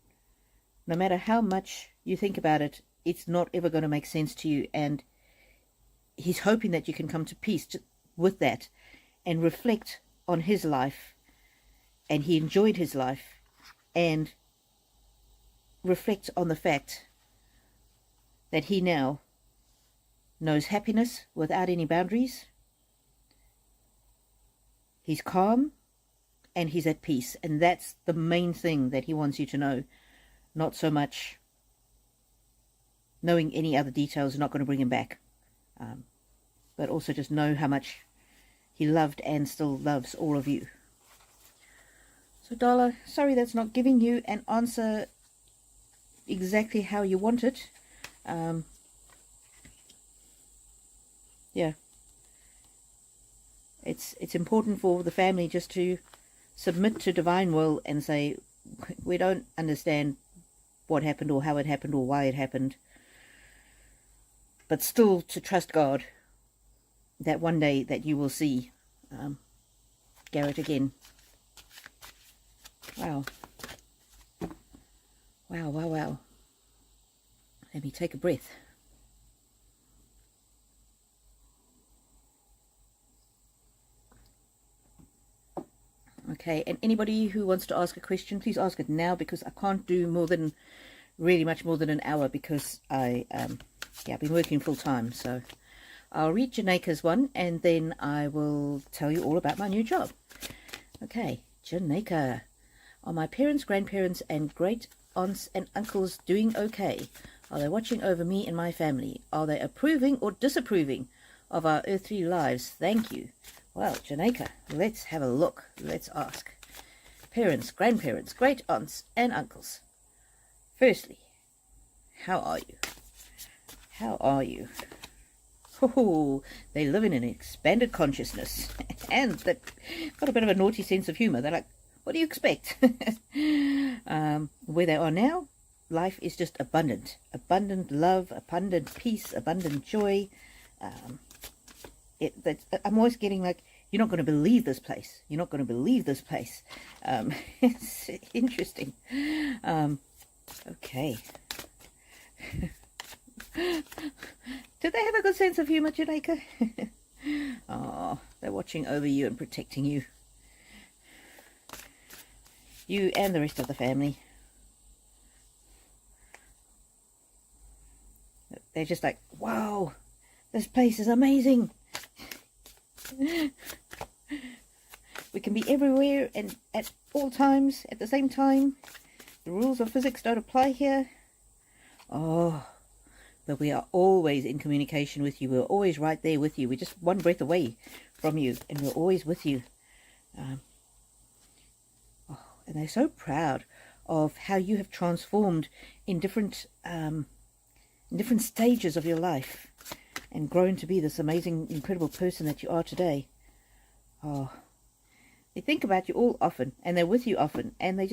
Speaker 1: No matter how much you think about it, it's not ever going to make sense to you. And he's hoping that you can come to peace with that and reflect on his life. And he enjoyed his life. And reflect on the fact that he now knows happiness without any boundaries. He's calm and he's at peace. And that's the main thing that he wants you to know. Not so much knowing any other details is not going to bring him back. But also just know how much he loved and still loves all of you. So Darla, sorry that's not giving you an answer exactly how you want it. Yeah. It's important for the family just to submit to divine will and say, we don't understand what happened or how it happened or why it happened, but still to trust God that one day that you will see Garrett again. Wow. Wow, wow, wow. Let me take a breath. Okay, and anybody who wants to ask a question, please ask it now, because I can't do really much more than an hour, because I've been working full time. So I'll read Janaika's one and then I will tell you all about my new job. Okay, Janaika. Are my parents, grandparents and great aunts and uncles doing okay? Are they watching over me and my family? Are they approving or disapproving of our earthly lives? Thank you. Well, Janaika, let's have a look. Let's ask. Parents, grandparents, great aunts and uncles. Firstly, how are you? How are you? Oh, they live in an expanded consciousness. And they've got a bit of a naughty sense of humour. They're like, what do you expect? Where they are now, life is just abundant. Abundant love, abundant peace, abundant joy. I'm always getting like, you're not going to believe this place. You're not going to believe this place. It's interesting. Okay. Do they have a good sense of humour, Janaika? Oh, they're watching over you and protecting you. You and the rest of the family. They're just like, wow, this place is amazing. We can be everywhere and at all times at the same time. The rules of physics don't apply here. Oh, but we are always in communication with you. We're always right there with you. We're just one breath away from you, and we're always with you. And they're so proud of how you have transformed in different stages of your life and grown to be this amazing, incredible person that you are today. Oh, they think about you all often, and they're with you often, and they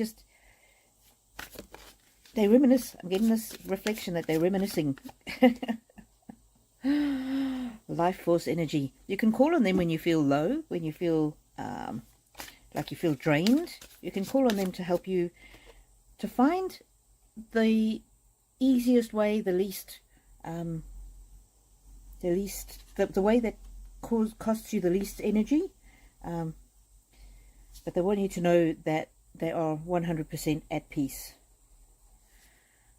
Speaker 1: reminisce. I'm getting this reflection that they're reminiscing. Life force energy. You can call on them when you feel low, when you feel like you feel drained. You can call on them to help you to find the easiest way, the way that costs you the least energy. But they want you to know that they are 100% at peace.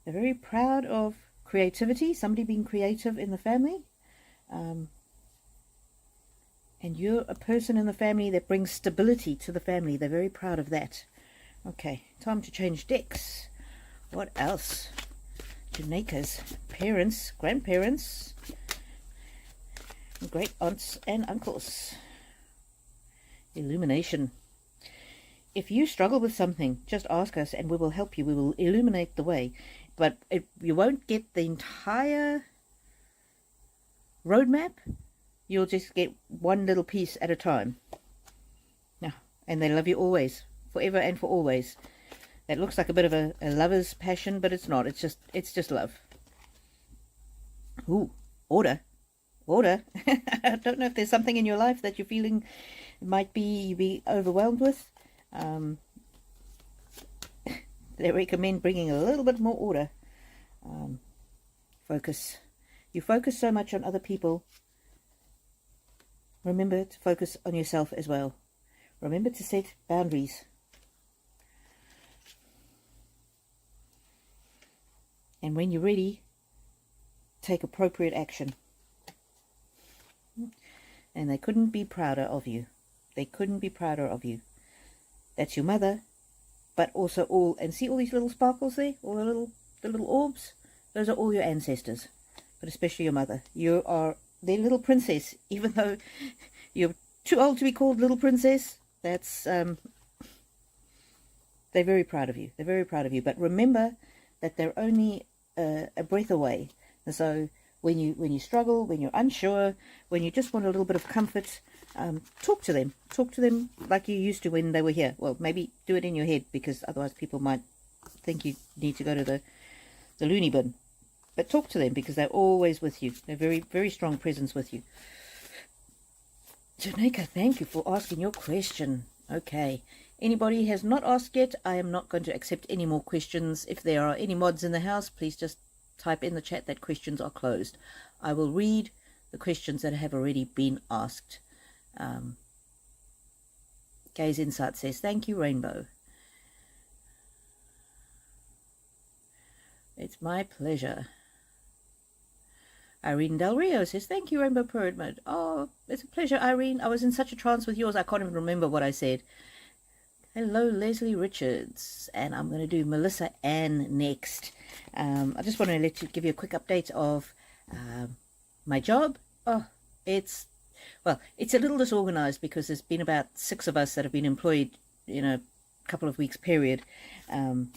Speaker 1: They're very proud of creativity, somebody being creative in the family. And you're a person in the family that brings stability to the family. They're very proud of that. Okay, time to change decks. What else? Janaika's parents, grandparents, great aunts and uncles. Illumination. If you struggle with something, just ask us and we will help you. We will illuminate the way. But you won't get the entire roadmap, you'll just get one little piece at a time. Yeah, and they love you always, forever and for always. That looks like a bit of a lover's passion, but it's not. It's just love. Ooh, order. I don't know if there's something in your life that you're feeling might be overwhelmed with. They recommend bringing a little bit more order. Focus. You focus so much on other people. Remember to focus on yourself as well. Remember to set boundaries. And when you're ready, take appropriate action. And they couldn't be prouder of you. They couldn't be prouder of you. That's your mother, but also all, and see all these little sparkles there? All the little orbs? Those are all your ancestors, but especially your mother. You are their little princess, even though you're too old to be called little princess. That's, they're very proud of you. They're very proud of you. But remember that they're only a breath away. And so when you struggle, when you're unsure, when you just want a little bit of comfort, talk to them. Talk to them like you used to when they were here. Well, maybe do it in your head, because otherwise people might think you need to go to the loony bin. But talk to them, because they're always with you. They're very, very strong presence with you. Janeka, thank you for asking your question. Okay. Anybody has not asked yet, I am not going to accept any more questions. If there are any mods in the house, please just type in the chat that questions are closed. I will read the questions that have already been asked. Gaze Insight says, thank you, Rainbow. It's my pleasure. Irene Del Rio says, thank you, Rainbow Pyramid. Oh, it's a pleasure, Irene. I was in such a trance with yours, I can't even remember what I said. Hello, Leslie Richards. And I'm going to do Melissa Ann next. I just want to give you a quick update of my job. Oh, it's a little disorganized, because there's been about 6 of us that have been employed in a couple of weeks period. And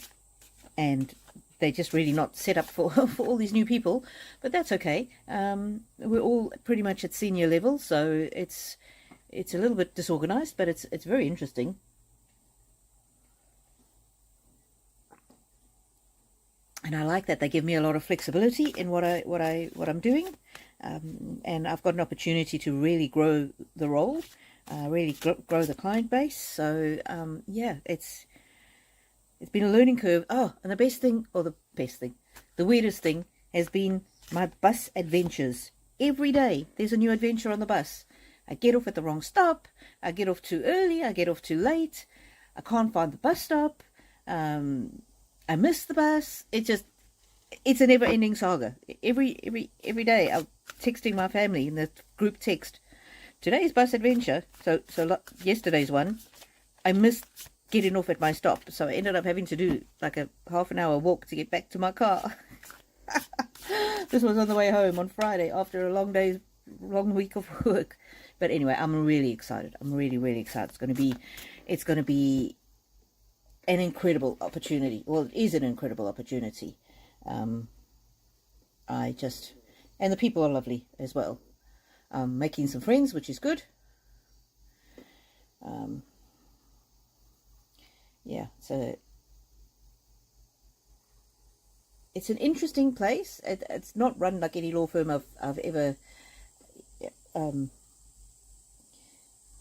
Speaker 1: they're just really not set up for all these new people, but that's okay. We're all pretty much at senior level, so it's a little bit disorganized, but it's very interesting. And I like that they give me a lot of flexibility in what I'm doing, and I've got an opportunity to really grow the role, really grow the client base. So yeah, it's been a learning curve. Oh, and the weirdest thing has been my bus adventures. Every day there's a new adventure on the bus. I get off at the wrong stop. I get off too early. I get off too late. I can't find the bus stop. I miss the bus. It's a never-ending saga. Every day I'm texting my family in the group text. Today's bus adventure. So yesterday's one, I missed getting off at my stop, so I ended up having to do like a half-an-hour walk to get back to my car. This was on the way home on Friday after a long week of work. But anyway, I'm really excited. I'm really excited. It's going to be an incredible opportunity. Well, it is an incredible opportunity. And the people are lovely as well. Making some friends, which is good. Yeah, so it's an interesting place. It's not run like any law firm I've ever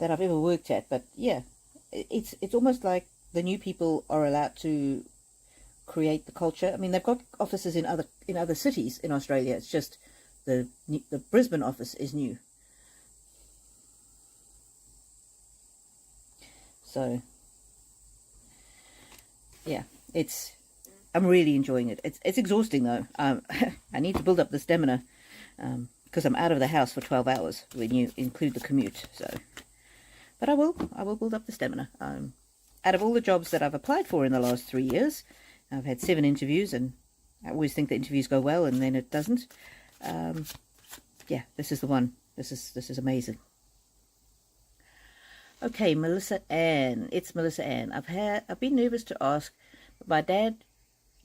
Speaker 1: worked at, but yeah, it's almost like the new people are allowed to create the culture. I mean, they've got offices in other cities in Australia. It's just the Brisbane office is new. So yeah, I'm really enjoying it. It's exhausting though. I need to build up the stamina, because I'm out of the house for 12 hours when you include the commute. So, but I will build up the stamina. Out of all the jobs that I've applied for in the last 3 years, I've had 7 interviews, and I always think the interviews go well, and then it doesn't. Yeah, this is the one. This is amazing. Okay, Melissa Ann. It's Melissa Ann. I've been nervous to ask, but my dad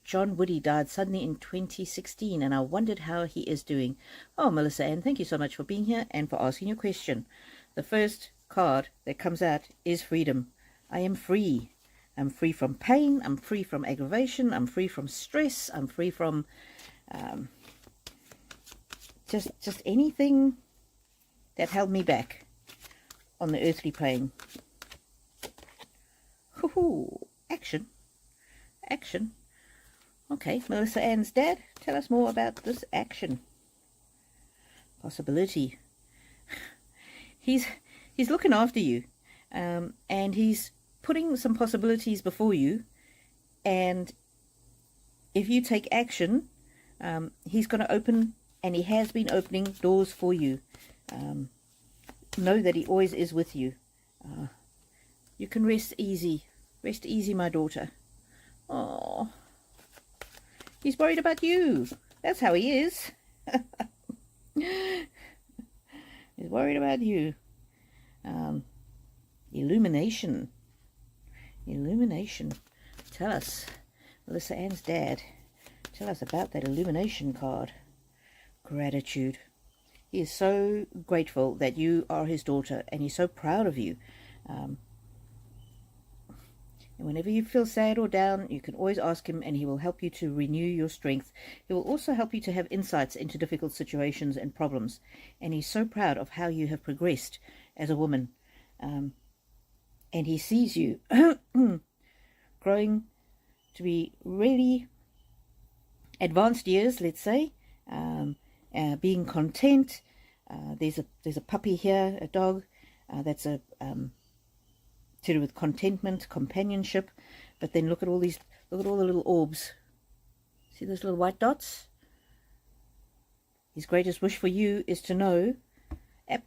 Speaker 1: John Woody died suddenly in 2016, and I wondered how he is doing. Oh, Melissa Ann, thank you so much for being here and for asking your question. The first card that comes out is freedom. I am free. I'm free from pain. I'm free from aggravation. I'm free from stress. I'm free from just anything that held me back on the earthly plane. Action. Action. Okay, Melissa Ann's dad, tell us more about this action. Possibility. He's looking after you, and he's putting some possibilities before you, and if you take action, he's going to open, and he has been opening doors for you. Know that he always is with you. You can rest easy. Rest easy, my daughter. Oh, he's worried about you. That's how he is. He's worried about you. Illumination. Illumination. Tell us, Melissa Ann's dad, tell us about that illumination card. Gratitude. He is so grateful that you are his daughter, and he's so proud of you. And whenever you feel sad or down, you can always ask him, and he will help you to renew your strength. He will also help you to have insights into difficult situations and problems. And he's so proud of how you have progressed as a woman. And he sees you growing to be really advanced years, let's say, being content. There's a puppy here, a dog, that's to do with contentment, companionship. But then look at all the little orbs. See those little white dots? His greatest wish for you is to know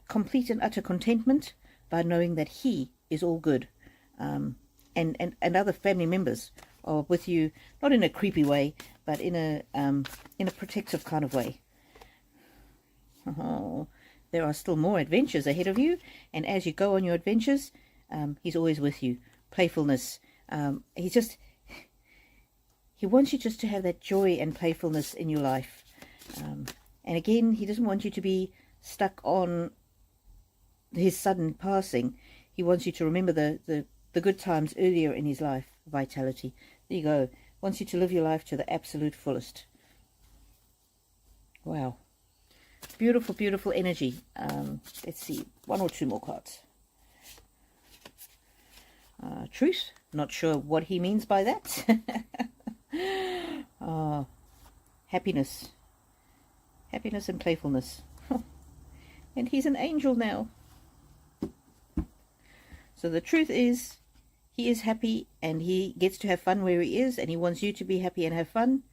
Speaker 1: complete and utter contentment by knowing that he is all good. And other family members are with you, not in a creepy way, but in a protective kind of way. Oh, there are still more adventures ahead of you, and as you go on your adventures, he's always with you. Playfulness. He wants you just to have that joy and playfulness in your life. And again, he doesn't want you to be stuck on his sudden passing. He wants you to remember the good times earlier in his life. Vitality. There you go. Wants you to live your life to the absolute fullest. Wow. Beautiful, beautiful energy. Let's see. One or two more cards. Truth. Not sure what he means by that. Happiness. Happiness and playfulness. And he's an angel now. So the truth is, he is happy and he gets to have fun where he is, and he wants you to be happy and have fun.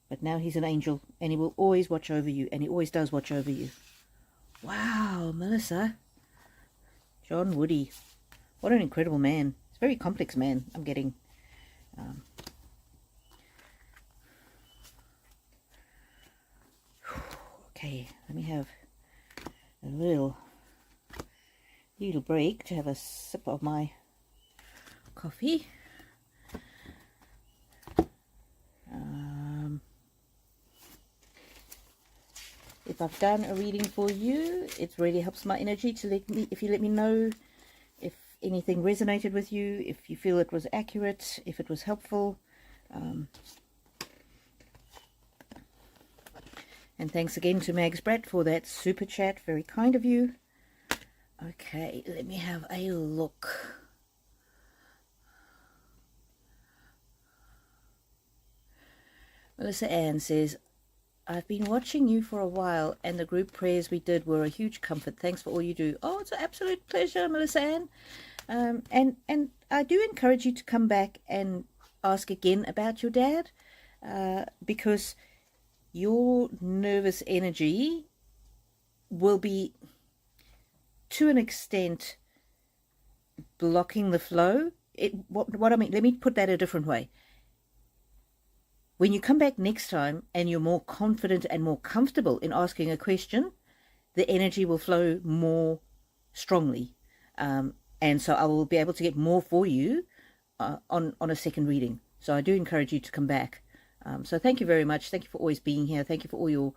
Speaker 1: But now he's an angel, and he will always watch over you, and he always does watch over you. Wow, Melissa. John Woody. What an incredible man. It's a very complex man, I'm getting. Okay, let me have a little break to have a sip of my coffee. If I've done a reading for you, it really helps my energy to if you let me know if anything resonated with you, if you feel it was accurate, if it was helpful. And thanks again to Mags Brat for that super chat. Very kind of you. Okay, let me have a look. Melissa Ann says, I've been watching you for a while, and the group prayers we did were a huge comfort. Thanks for all you do. Oh, it's an absolute pleasure, Melissa Ann. And I do encourage you to come back and ask again about your dad, because your nervous energy will be, to an extent, blocking the flow. What I mean, let me put that a different way. When you come back next time and you're more confident and more comfortable in asking a question, the energy will flow more strongly. And so I will be able to get more for you on a second reading. So I do encourage you to come back. So thank you very much. Thank you for always being here. Thank you for all your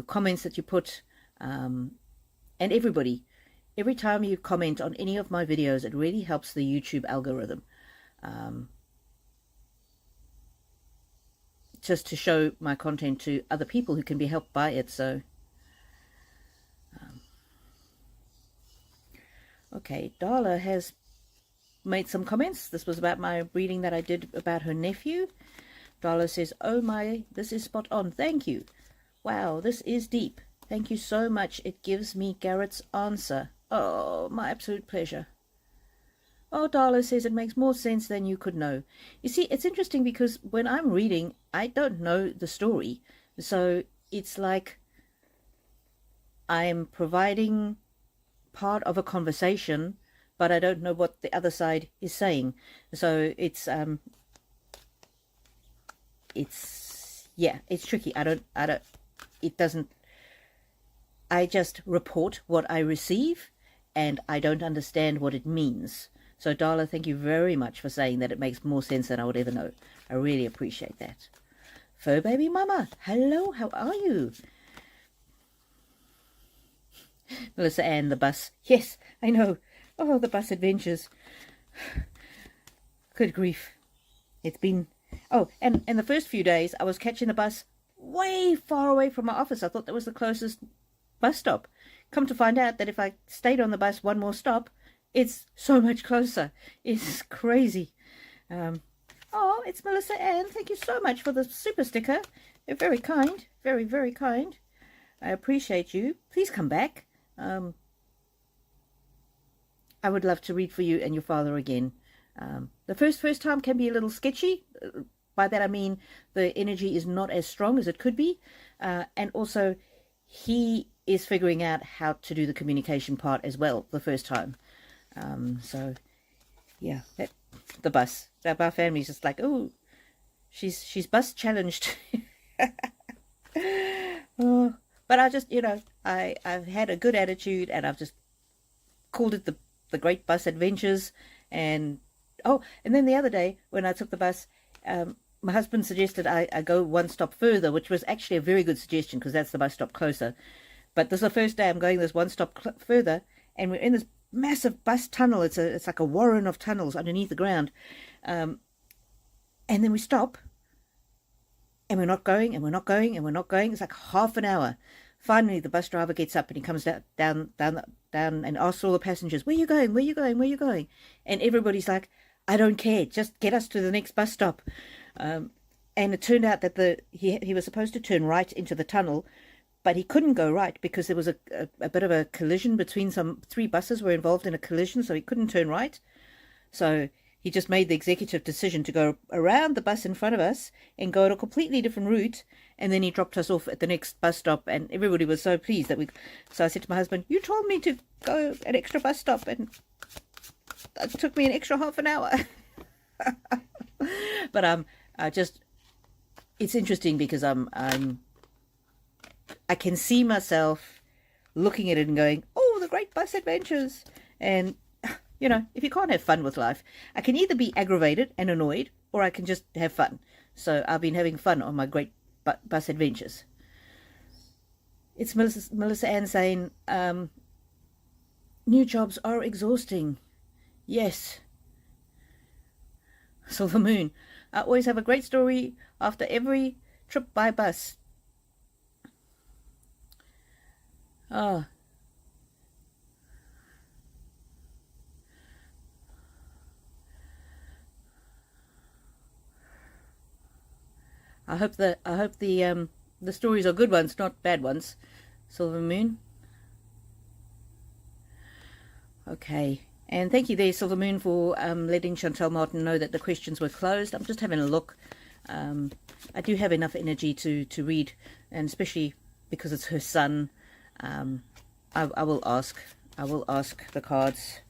Speaker 1: comments that you put. And everybody, every time you comment on any of my videos, it really helps the YouTube algorithm. Just to show my content to other people who can be helped by it. So, okay, Darla has made some comments. This was about my reading that I did about her nephew. Darla says, oh my, this is spot on. Thank you. Wow, this is deep. Thank you so much. It gives me Garrett's answer. Oh, my absolute pleasure. Oh, Darla says it makes more sense than you could know. You see, it's interesting because when I'm reading, I don't know the story. So it's like I'm providing part of a conversation, but I don't know what the other side is saying. So it's yeah, it's tricky. I just report what I receive, and I don't understand what it means. So Darla, thank you very much for saying that. It makes more sense than I would ever know. I really appreciate that. Fur baby mama, hello, how are you? Melissa Ann, the bus. Yes, I know. Oh, the bus adventures. Good grief. It's been... Oh, and the first few days, I was catching the bus way far away from my office. I thought that was the closest bus stop. Come to find out that if I stayed on the bus one more stop, it's so much closer. It's crazy. Oh, it's Melissa Ann. Thank you so much for the super sticker. You're very kind. Very, very kind. I appreciate you. Please come back. I would love to read for you and your father again. The first time can be a little sketchy. By that I mean the energy is not as strong as it could be. And also he is figuring out how to do the communication part as well the first time. So yeah, the bus. Our family's just like, oh, she's bus challenged. Oh, but I just, you know, I've had a good attitude, and I've just called it the Great Bus Adventures. And oh, and then the other day when I took the bus, my husband suggested I go one stop further, which was actually a very good suggestion because that's the bus stop closer. But this is the first day I'm going this one stop further, and we're in this massive bus tunnel. It's like a warren of tunnels underneath the ground. And then we stop, and we're not going, and we're not going, and we're not going. It's like half an hour. Finally, the bus driver gets up and he comes down and asks all the passengers, where are you going? Where are you going? Where are you going? And everybody's like, I don't care. Just get us to the next bus stop. And it turned out that he was supposed to turn right into the tunnel, but he couldn't go right because there was a bit of a collision between three buses were involved in a collision, so he couldn't turn right. So he just made the executive decision to go around the bus in front of us and go on a completely different route. And then he dropped us off at the next bus stop, and everybody was so pleased that so I said to my husband, you told me to go an extra bus stop, and it took me an extra half an hour. But it's interesting because I can see myself looking at it and going, oh, the Great Bus Adventures. And you know, if you can't have fun with life, I can either be aggravated and annoyed, or I can just have fun. So I've been having fun on my Great Bus Adventures. It's Melissa Ann saying, new jobs are exhausting. Yes. Silver Moon, I always have a great story after every trip by bus. Ah. I hope the stories are good ones, not bad ones. Silver Moon. Okay. And thank you there, Silver Moon, for letting Chantel Martin know that the questions were closed. I'm just having a look. I do have enough energy to read, and especially because it's her son. I will ask the cards.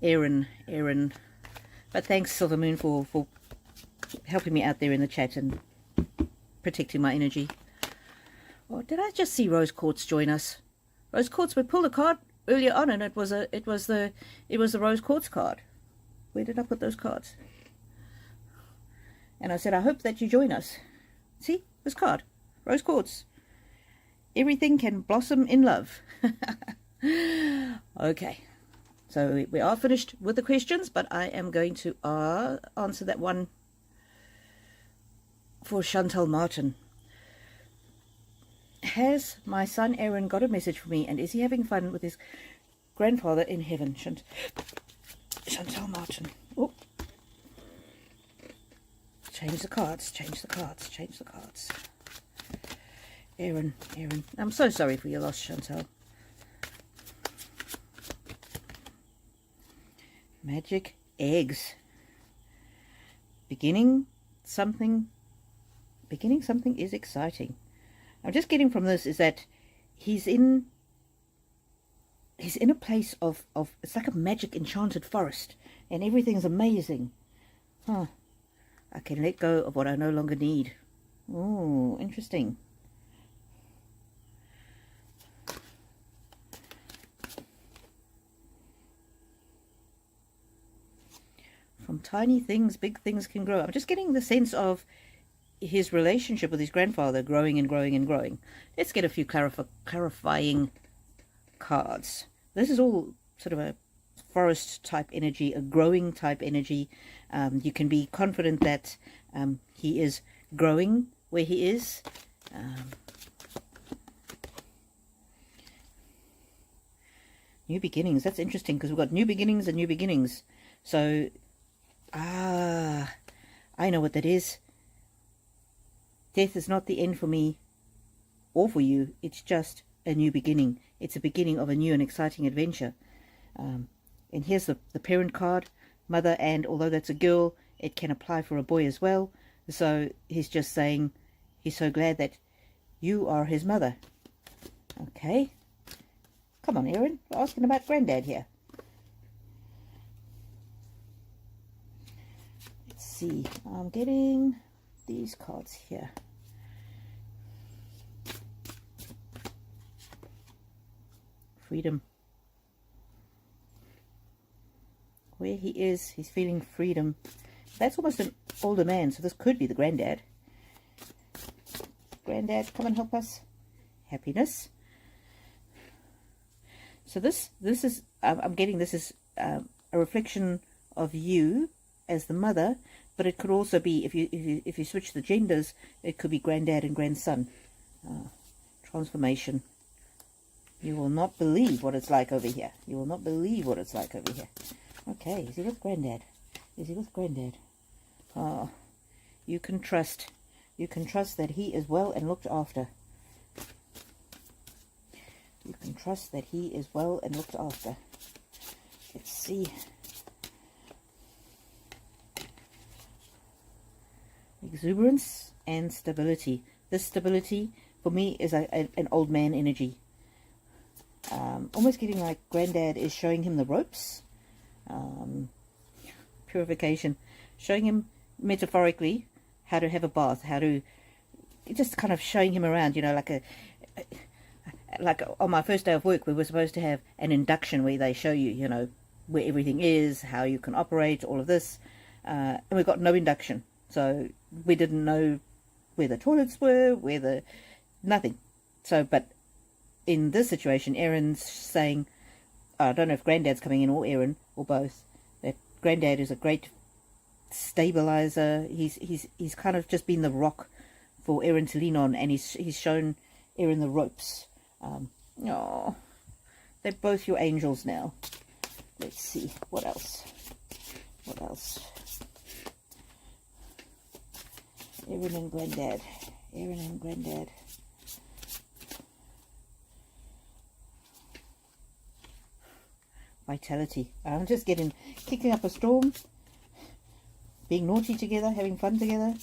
Speaker 1: Aaron. But thanks, Silver Moon, for helping me out there in the chat and protecting my energy. Oh, did I just see Rose Quartz join us? Rose Quartz, we pulled a card earlier on, and it was the Rose Quartz card. Where did I put those cards? And I said, I hope that you join us. See, this card, rose quartz. Everything can blossom in love. Okay, so we are finished with the questions, but I am going to answer that one for Chantal Martin. Has my son Aaron got a message for me, and is he having fun with his grandfather in heaven? Chantal Martin. Oh. Change the cards, change the cards, change the cards. Aaron. I'm so sorry for your loss, Chantal. Magic eggs. Beginning something is exciting. I'm just getting from this is that he's in a place of it's like a magic enchanted forest, and everything's amazing. Huh. I can let go of what I no longer need. Oh, interesting. From tiny things, big things can grow. I'm just getting the sense of his relationship with his grandfather growing and growing and growing. Let's get a few clarifying cards. This is all sort of a forest type energy, a growing type energy. You can be confident that he is growing where he is. New beginnings. That's interesting because we've got new beginnings and new beginnings. So, I know what that is. Death is not the end for me or for you. It's just a new beginning. It's a beginning of a new and exciting adventure. And here's the parent card, mother, and although that's a girl, it can apply for a boy as well. So he's just saying he's so glad that you are his mother. Okay. Come on, Aaron. We're asking about Granddad here. Let's see. I'm getting these cards here. Freedom. Where he is, he's feeling freedom. That's almost an older man, so this could be the granddad. Granddad, come and help us. Happiness. So this is, I'm getting this is a reflection of you as the mother, but it could also be, if you switch the genders, it could be granddad and grandson. Transformation. You will not believe what it's like over here. You will not believe what it's like over here. Okay, is he with Granddad? Is he with Granddad? Oh, you can trust. You can trust that he is well and looked after. You can trust that he is well and looked after. Let's see. Exuberance and stability. This stability, for me, is an old man energy. Almost getting like Granddad is showing him the ropes. Purification, showing him metaphorically how to have a bath, how to just kind of showing him around, you know, like on my first day of work we were supposed to have an induction where they show you, you know, where everything is, how you can operate, all of this, and we got no induction, so we didn't know where the toilets were, nothing. So, but in this situation, Aaron's saying, I don't know if Granddad's coming in or Aaron or both, that Granddad is a great stabilizer. He's kind of just been the rock for Aaron to lean on, and he's shown Aaron the ropes. Oh, they're both your angels now. Let's see what else. What else? Aaron and Granddad. Aaron and Granddad. Vitality. I'm just kicking up a storm, being naughty together, having fun together,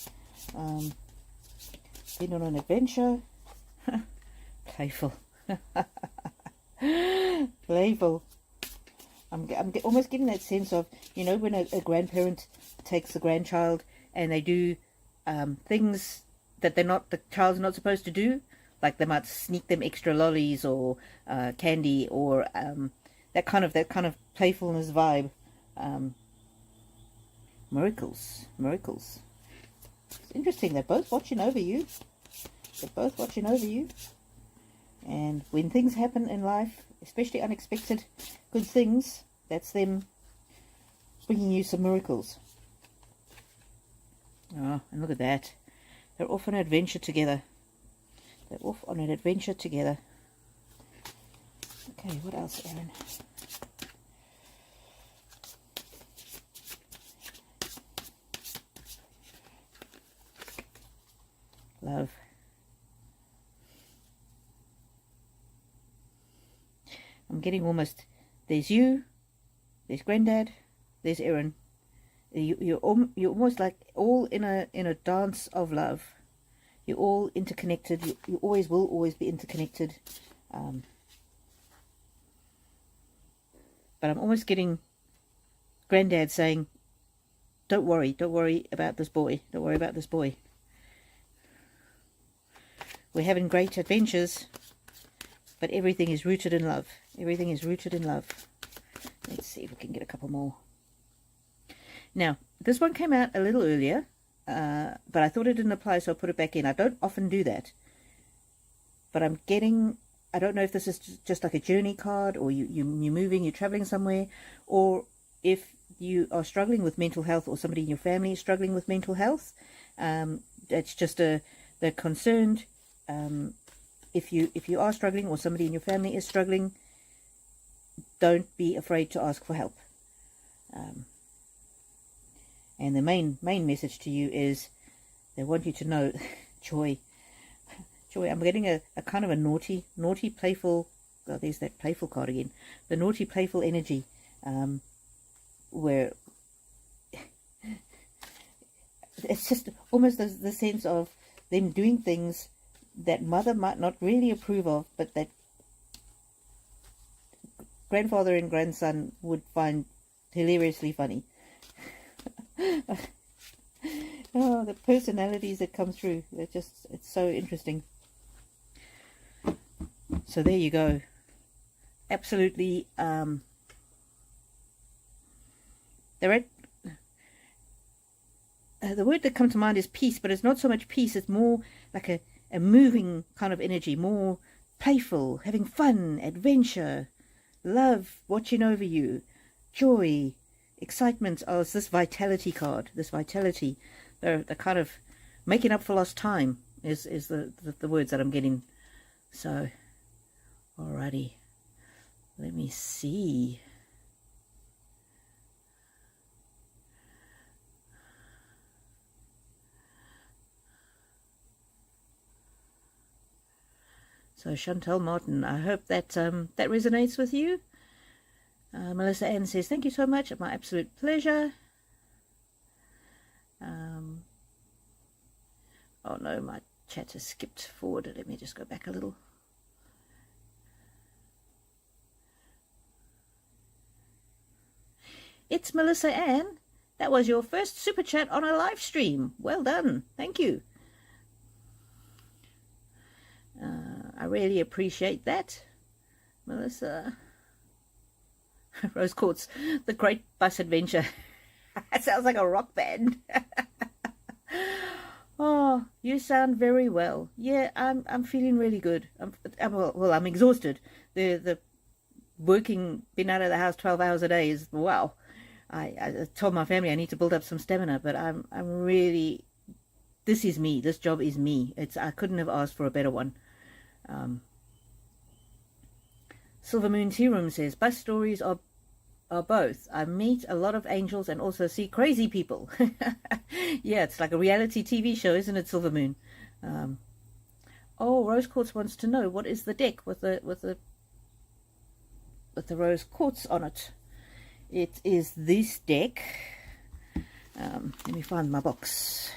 Speaker 1: being on an adventure. Playful. Playful. I'm almost getting that sense of, you know, when a grandparent takes a grandchild and they do things that the child's not supposed to do, like they might sneak them extra lollies or candy or that kind of playfulness vibe. Miracles. Miracles. It's interesting. They're both watching over you. They're both watching over you. And when things happen in life, especially unexpected good things, that's them bringing you some miracles. Oh, and look at that. They're off on an adventure together. They're off on an adventure together. Okay, what else, Aaron? Love. I'm getting almost, there's you, there's Granddad, there's Aaron. You're almost like all in a dance of love. You're all interconnected. You always will always be interconnected. But I'm almost getting Granddad saying, don't worry about this boy. Don't worry about this boy. We're having great adventures, but everything is rooted in love. Everything is rooted in love. Let's see if we can get a couple more. Now, this one came out a little earlier, but I thought it didn't apply, so I put it back in. I don't often do that, but I'm getting, I don't know if this is just like a journey card, or you're moving, you're traveling somewhere, or if you are struggling with mental health, or somebody in your family is struggling with mental health. That's just they're concerned. If you are struggling, or somebody in your family is struggling, don't be afraid to ask for help. And the main message to you is they want you to know joy. I'm getting a kind of a naughty, playful, oh, there's that playful card again. The naughty, playful energy, where it's just almost the sense of them doing things that mother might not really approve of, but that grandfather and grandson would find hilariously funny. Oh, the personalities that come through, it's so interesting. So there you go. Absolutely, they're at, the word that comes to mind is peace, but it's not so much peace, it's more like a moving kind of energy, more playful, having fun, adventure, love watching over you, joy, excitement. Oh, it's this vitality card, this vitality. They're kind of making up for lost time is the words that I'm getting. So, alrighty, let me see. So Chantal Martin, I hope that that resonates with you. Melissa Ann says, thank you so much. My absolute pleasure. Oh no, my chat has skipped forward. Let me just go back a little. It's Melissa Ann. That was your first super chat on a live stream. Well done. Thank you. I really appreciate that, Melissa. Rose Quartz, the Great Bus Adventure. That sounds like a rock band. Oh, you sound very well. Yeah, I'm feeling really good. I'm exhausted. The working, being out of the house 12 hours a day is wow. I told my family I need to build up some stamina, but I'm really, this is me. This job is me. I couldn't have asked for a better one. Silver Moon Tea Room says, bus stories are both. I meet a lot of angels and also see crazy people. Yeah, it's like a reality TV show, isn't it, Silver Moon? Oh, Rose Quartz wants to know, what is the deck with the rose quartz on it? It is this deck. Let me find my box.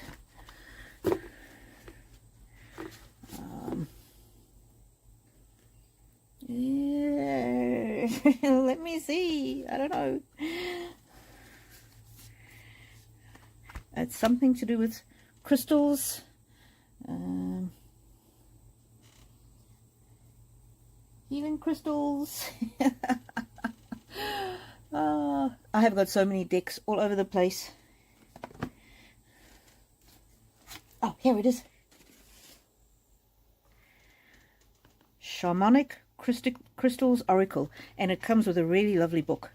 Speaker 1: Yeah. Let me see. I don't know. It's something to do with crystals. Healing crystals. I have got so many decks all over the place. Oh, here it is. Shamanic Crystals Oracle. And it comes with a really lovely book.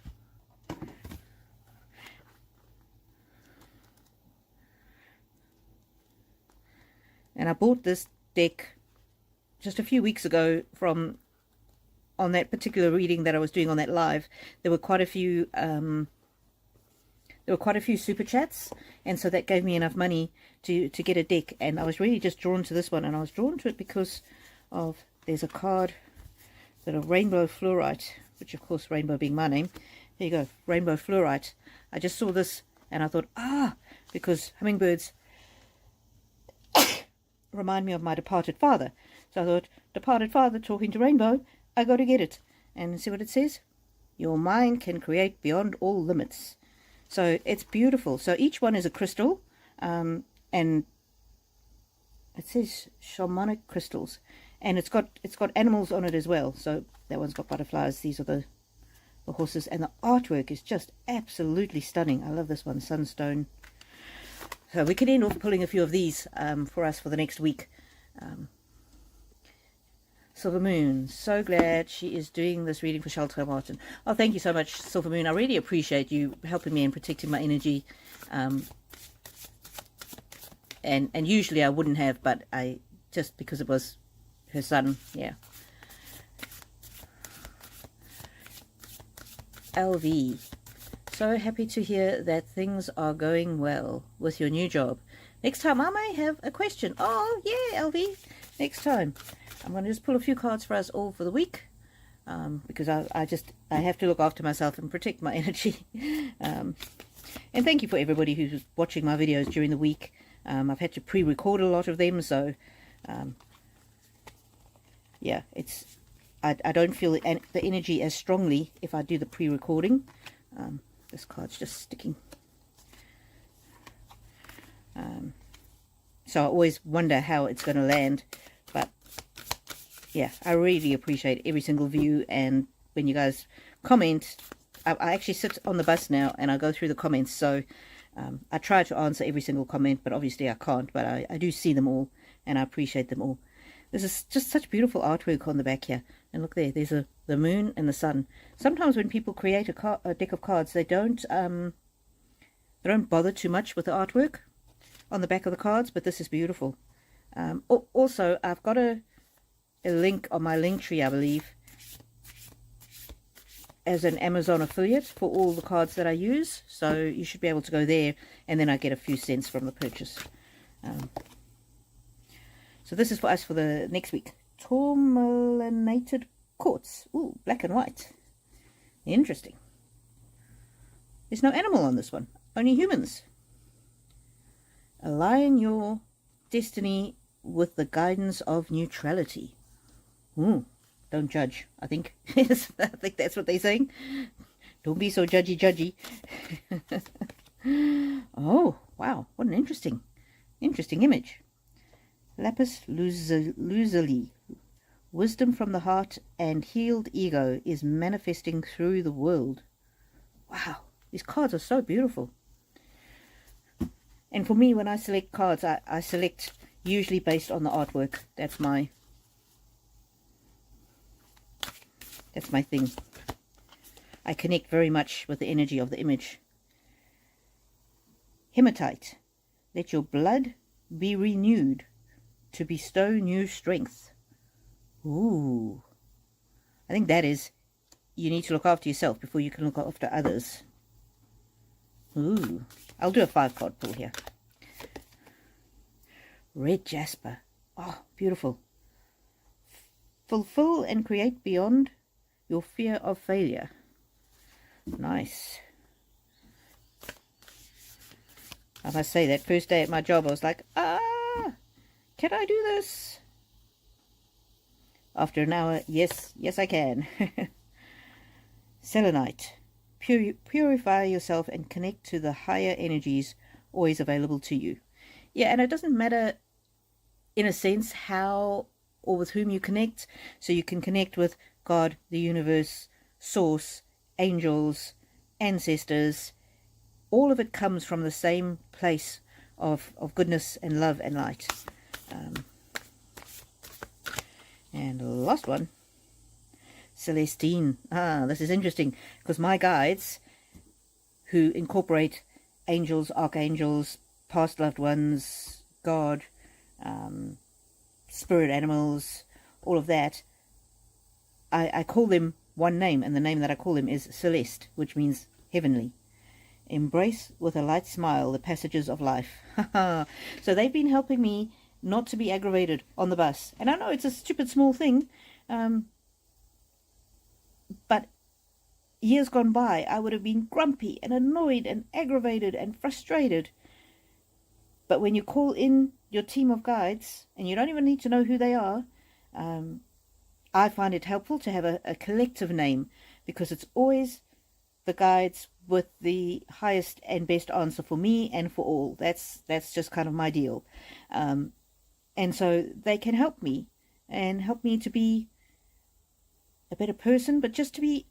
Speaker 1: And I bought this deck just a few weeks ago on that particular reading that I was doing on that live. There were quite a few super chats, and so that gave me enough money to get a deck, and I was really just drawn to this one, and I was drawn to it because of, there's a card that a rainbow fluorite, which of course rainbow being my name. There you go, rainbow fluorite. I just saw this and I thought, because hummingbirds remind me of my departed father. So I thought, departed father talking to rainbow, I got to get it. And see what it says? Your mind can create beyond all limits. So it's beautiful. So each one is a crystal, and it says shamanic crystals, and it's got animals on it as well. So that one's got butterflies. These are the horses, and the artwork is just absolutely stunning. I love this one, sunstone. So we can end off pulling a few of these for us for the next week. Silver Moon, so glad she is doing this reading for Chantal Martin. Oh, thank you so much, Silver Moon. I really appreciate you helping me and protecting my energy. And usually I wouldn't have, but I just because it was her son, yeah. LV, so happy to hear that things are going well with your new job. Next time I may have a question. Oh yeah, LV, next time. I'm going to just pull a few cards for us all for the week, because I have to look after myself and protect my energy. And thank you for everybody who's watching my videos during the week. I've had to pre-record a lot of them, so yeah, I don't feel the energy as strongly if I do the pre-recording. This card's just sticking. So I always wonder how it's going to land, but yeah, I really appreciate every single view, and when you guys comment, I actually sit on the bus now and I go through the comments, so I try to answer every single comment, but obviously I can't, but I do see them all, and I appreciate them all. This is just such beautiful artwork on the back here, and look there, there's the moon and the sun. Sometimes when people create a deck of cards, they don't bother too much with the artwork on the back of the cards, but this is beautiful. Also, I've got a link on my link tree, I believe, as an Amazon affiliate for all the cards that I use, so you should be able to go there, and then I get a few cents from the purchase. So this is for us for the next week. Tourmalinated quartz. Ooh, black and white. Interesting. There's no animal on this one, only humans. Align your destiny with the guidance of neutrality. Ooh, don't judge, I think. I think that's what they're saying. Don't be so judgy. Oh, wow, what an interesting image. Lapis lazuli. Wisdom from the heart and healed ego is manifesting through the world. Wow, these cards are so beautiful. And for me, when I select cards, I select usually based on the artwork. That's my thing. I connect very much with the energy of the image. Hematite. Let your blood be renewed to bestow new strength. Ooh. I think that is, you need to look after yourself before you can look after others. Ooh. I'll do a 5-card pull here. Red jasper. Oh, beautiful. Fulfill and create beyond your fear of failure. Nice. I must say, that first day at my job, I was like, can I do this? After an hour, yes, I can. Selenite. Purify yourself and connect to the higher energies always available to you. Yeah, and it doesn't matter, in a sense, how or with whom you connect. So you can connect with God, the universe, source, angels, ancestors. All of it comes from the same place of goodness and love and light. And the last one, Celestine. This is interesting because my guides, who incorporate angels, archangels, past loved ones, God, spirit animals, all of that, I call them one name, and the name that I call them is Celeste, which means heavenly. Embrace with a light smile the passages of life. So they've been helping me not to be aggravated on the bus. And I know it's a stupid small thing, but years gone by, I would have been grumpy and annoyed and aggravated and frustrated. But when you call in your team of guides, and you don't even need to know who they are, I find it helpful to have a collective name, because it's always the guides with the highest and best answer for me and for all. That's just kind of my deal. And so they can help me, and help me to be a better person, but just to be,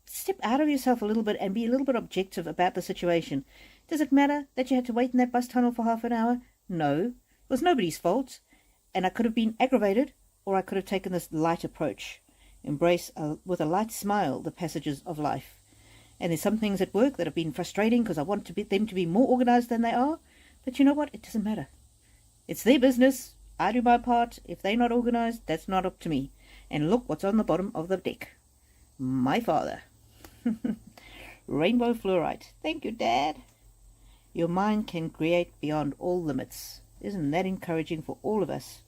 Speaker 1: step out of yourself a little bit and be a little bit objective about the situation. Does it matter that you had to wait in that bus tunnel for half an hour? No. It was nobody's fault. And I could have been aggravated, or I could have taken this light approach. Embrace with a light smile the passages of life. And there's some things at work that have been frustrating because I want them to be more organized than they are. But you know what? It doesn't matter. It's their business. I do my part. If they're not organized, that's not up to me. And look what's on the bottom of the deck. My father. Rainbow fluorite. Thank you, Dad. Your mind can create beyond all limits. Isn't that encouraging for all of us?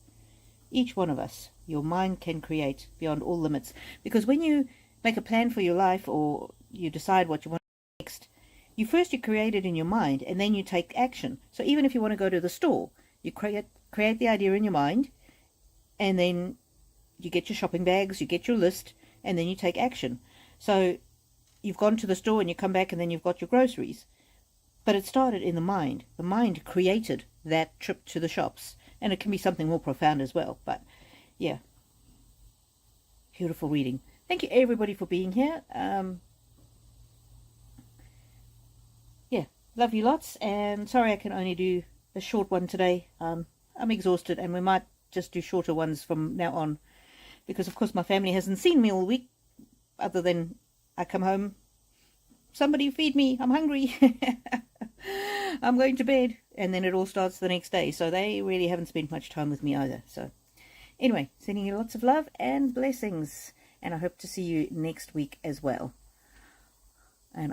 Speaker 1: Each one of us. Your mind can create beyond all limits. Because when you make a plan for your life, or you decide what you want next, you create it in your mind, and then you take action. So even if you want to go to the store, you create the idea in your mind, and then you get your shopping bags, you get your list, and then you take action. So you've gone to the store and you come back and then you've got your groceries. But it started in the mind. The mind created that trip to the shops. And it can be something more profound as well. But yeah, beautiful reading. Thank you everybody for being here. Yeah, love you lots. And sorry I can only do a short one today. I'm exhausted, and we might just do shorter ones from now on. Because of course my family hasn't seen me all week, other than I come home, somebody feed me, I'm hungry, I'm going to bed, and then it all starts the next day. So they really haven't spent much time with me either. So anyway, sending you lots of love and blessings, and I hope to see you next week as well. And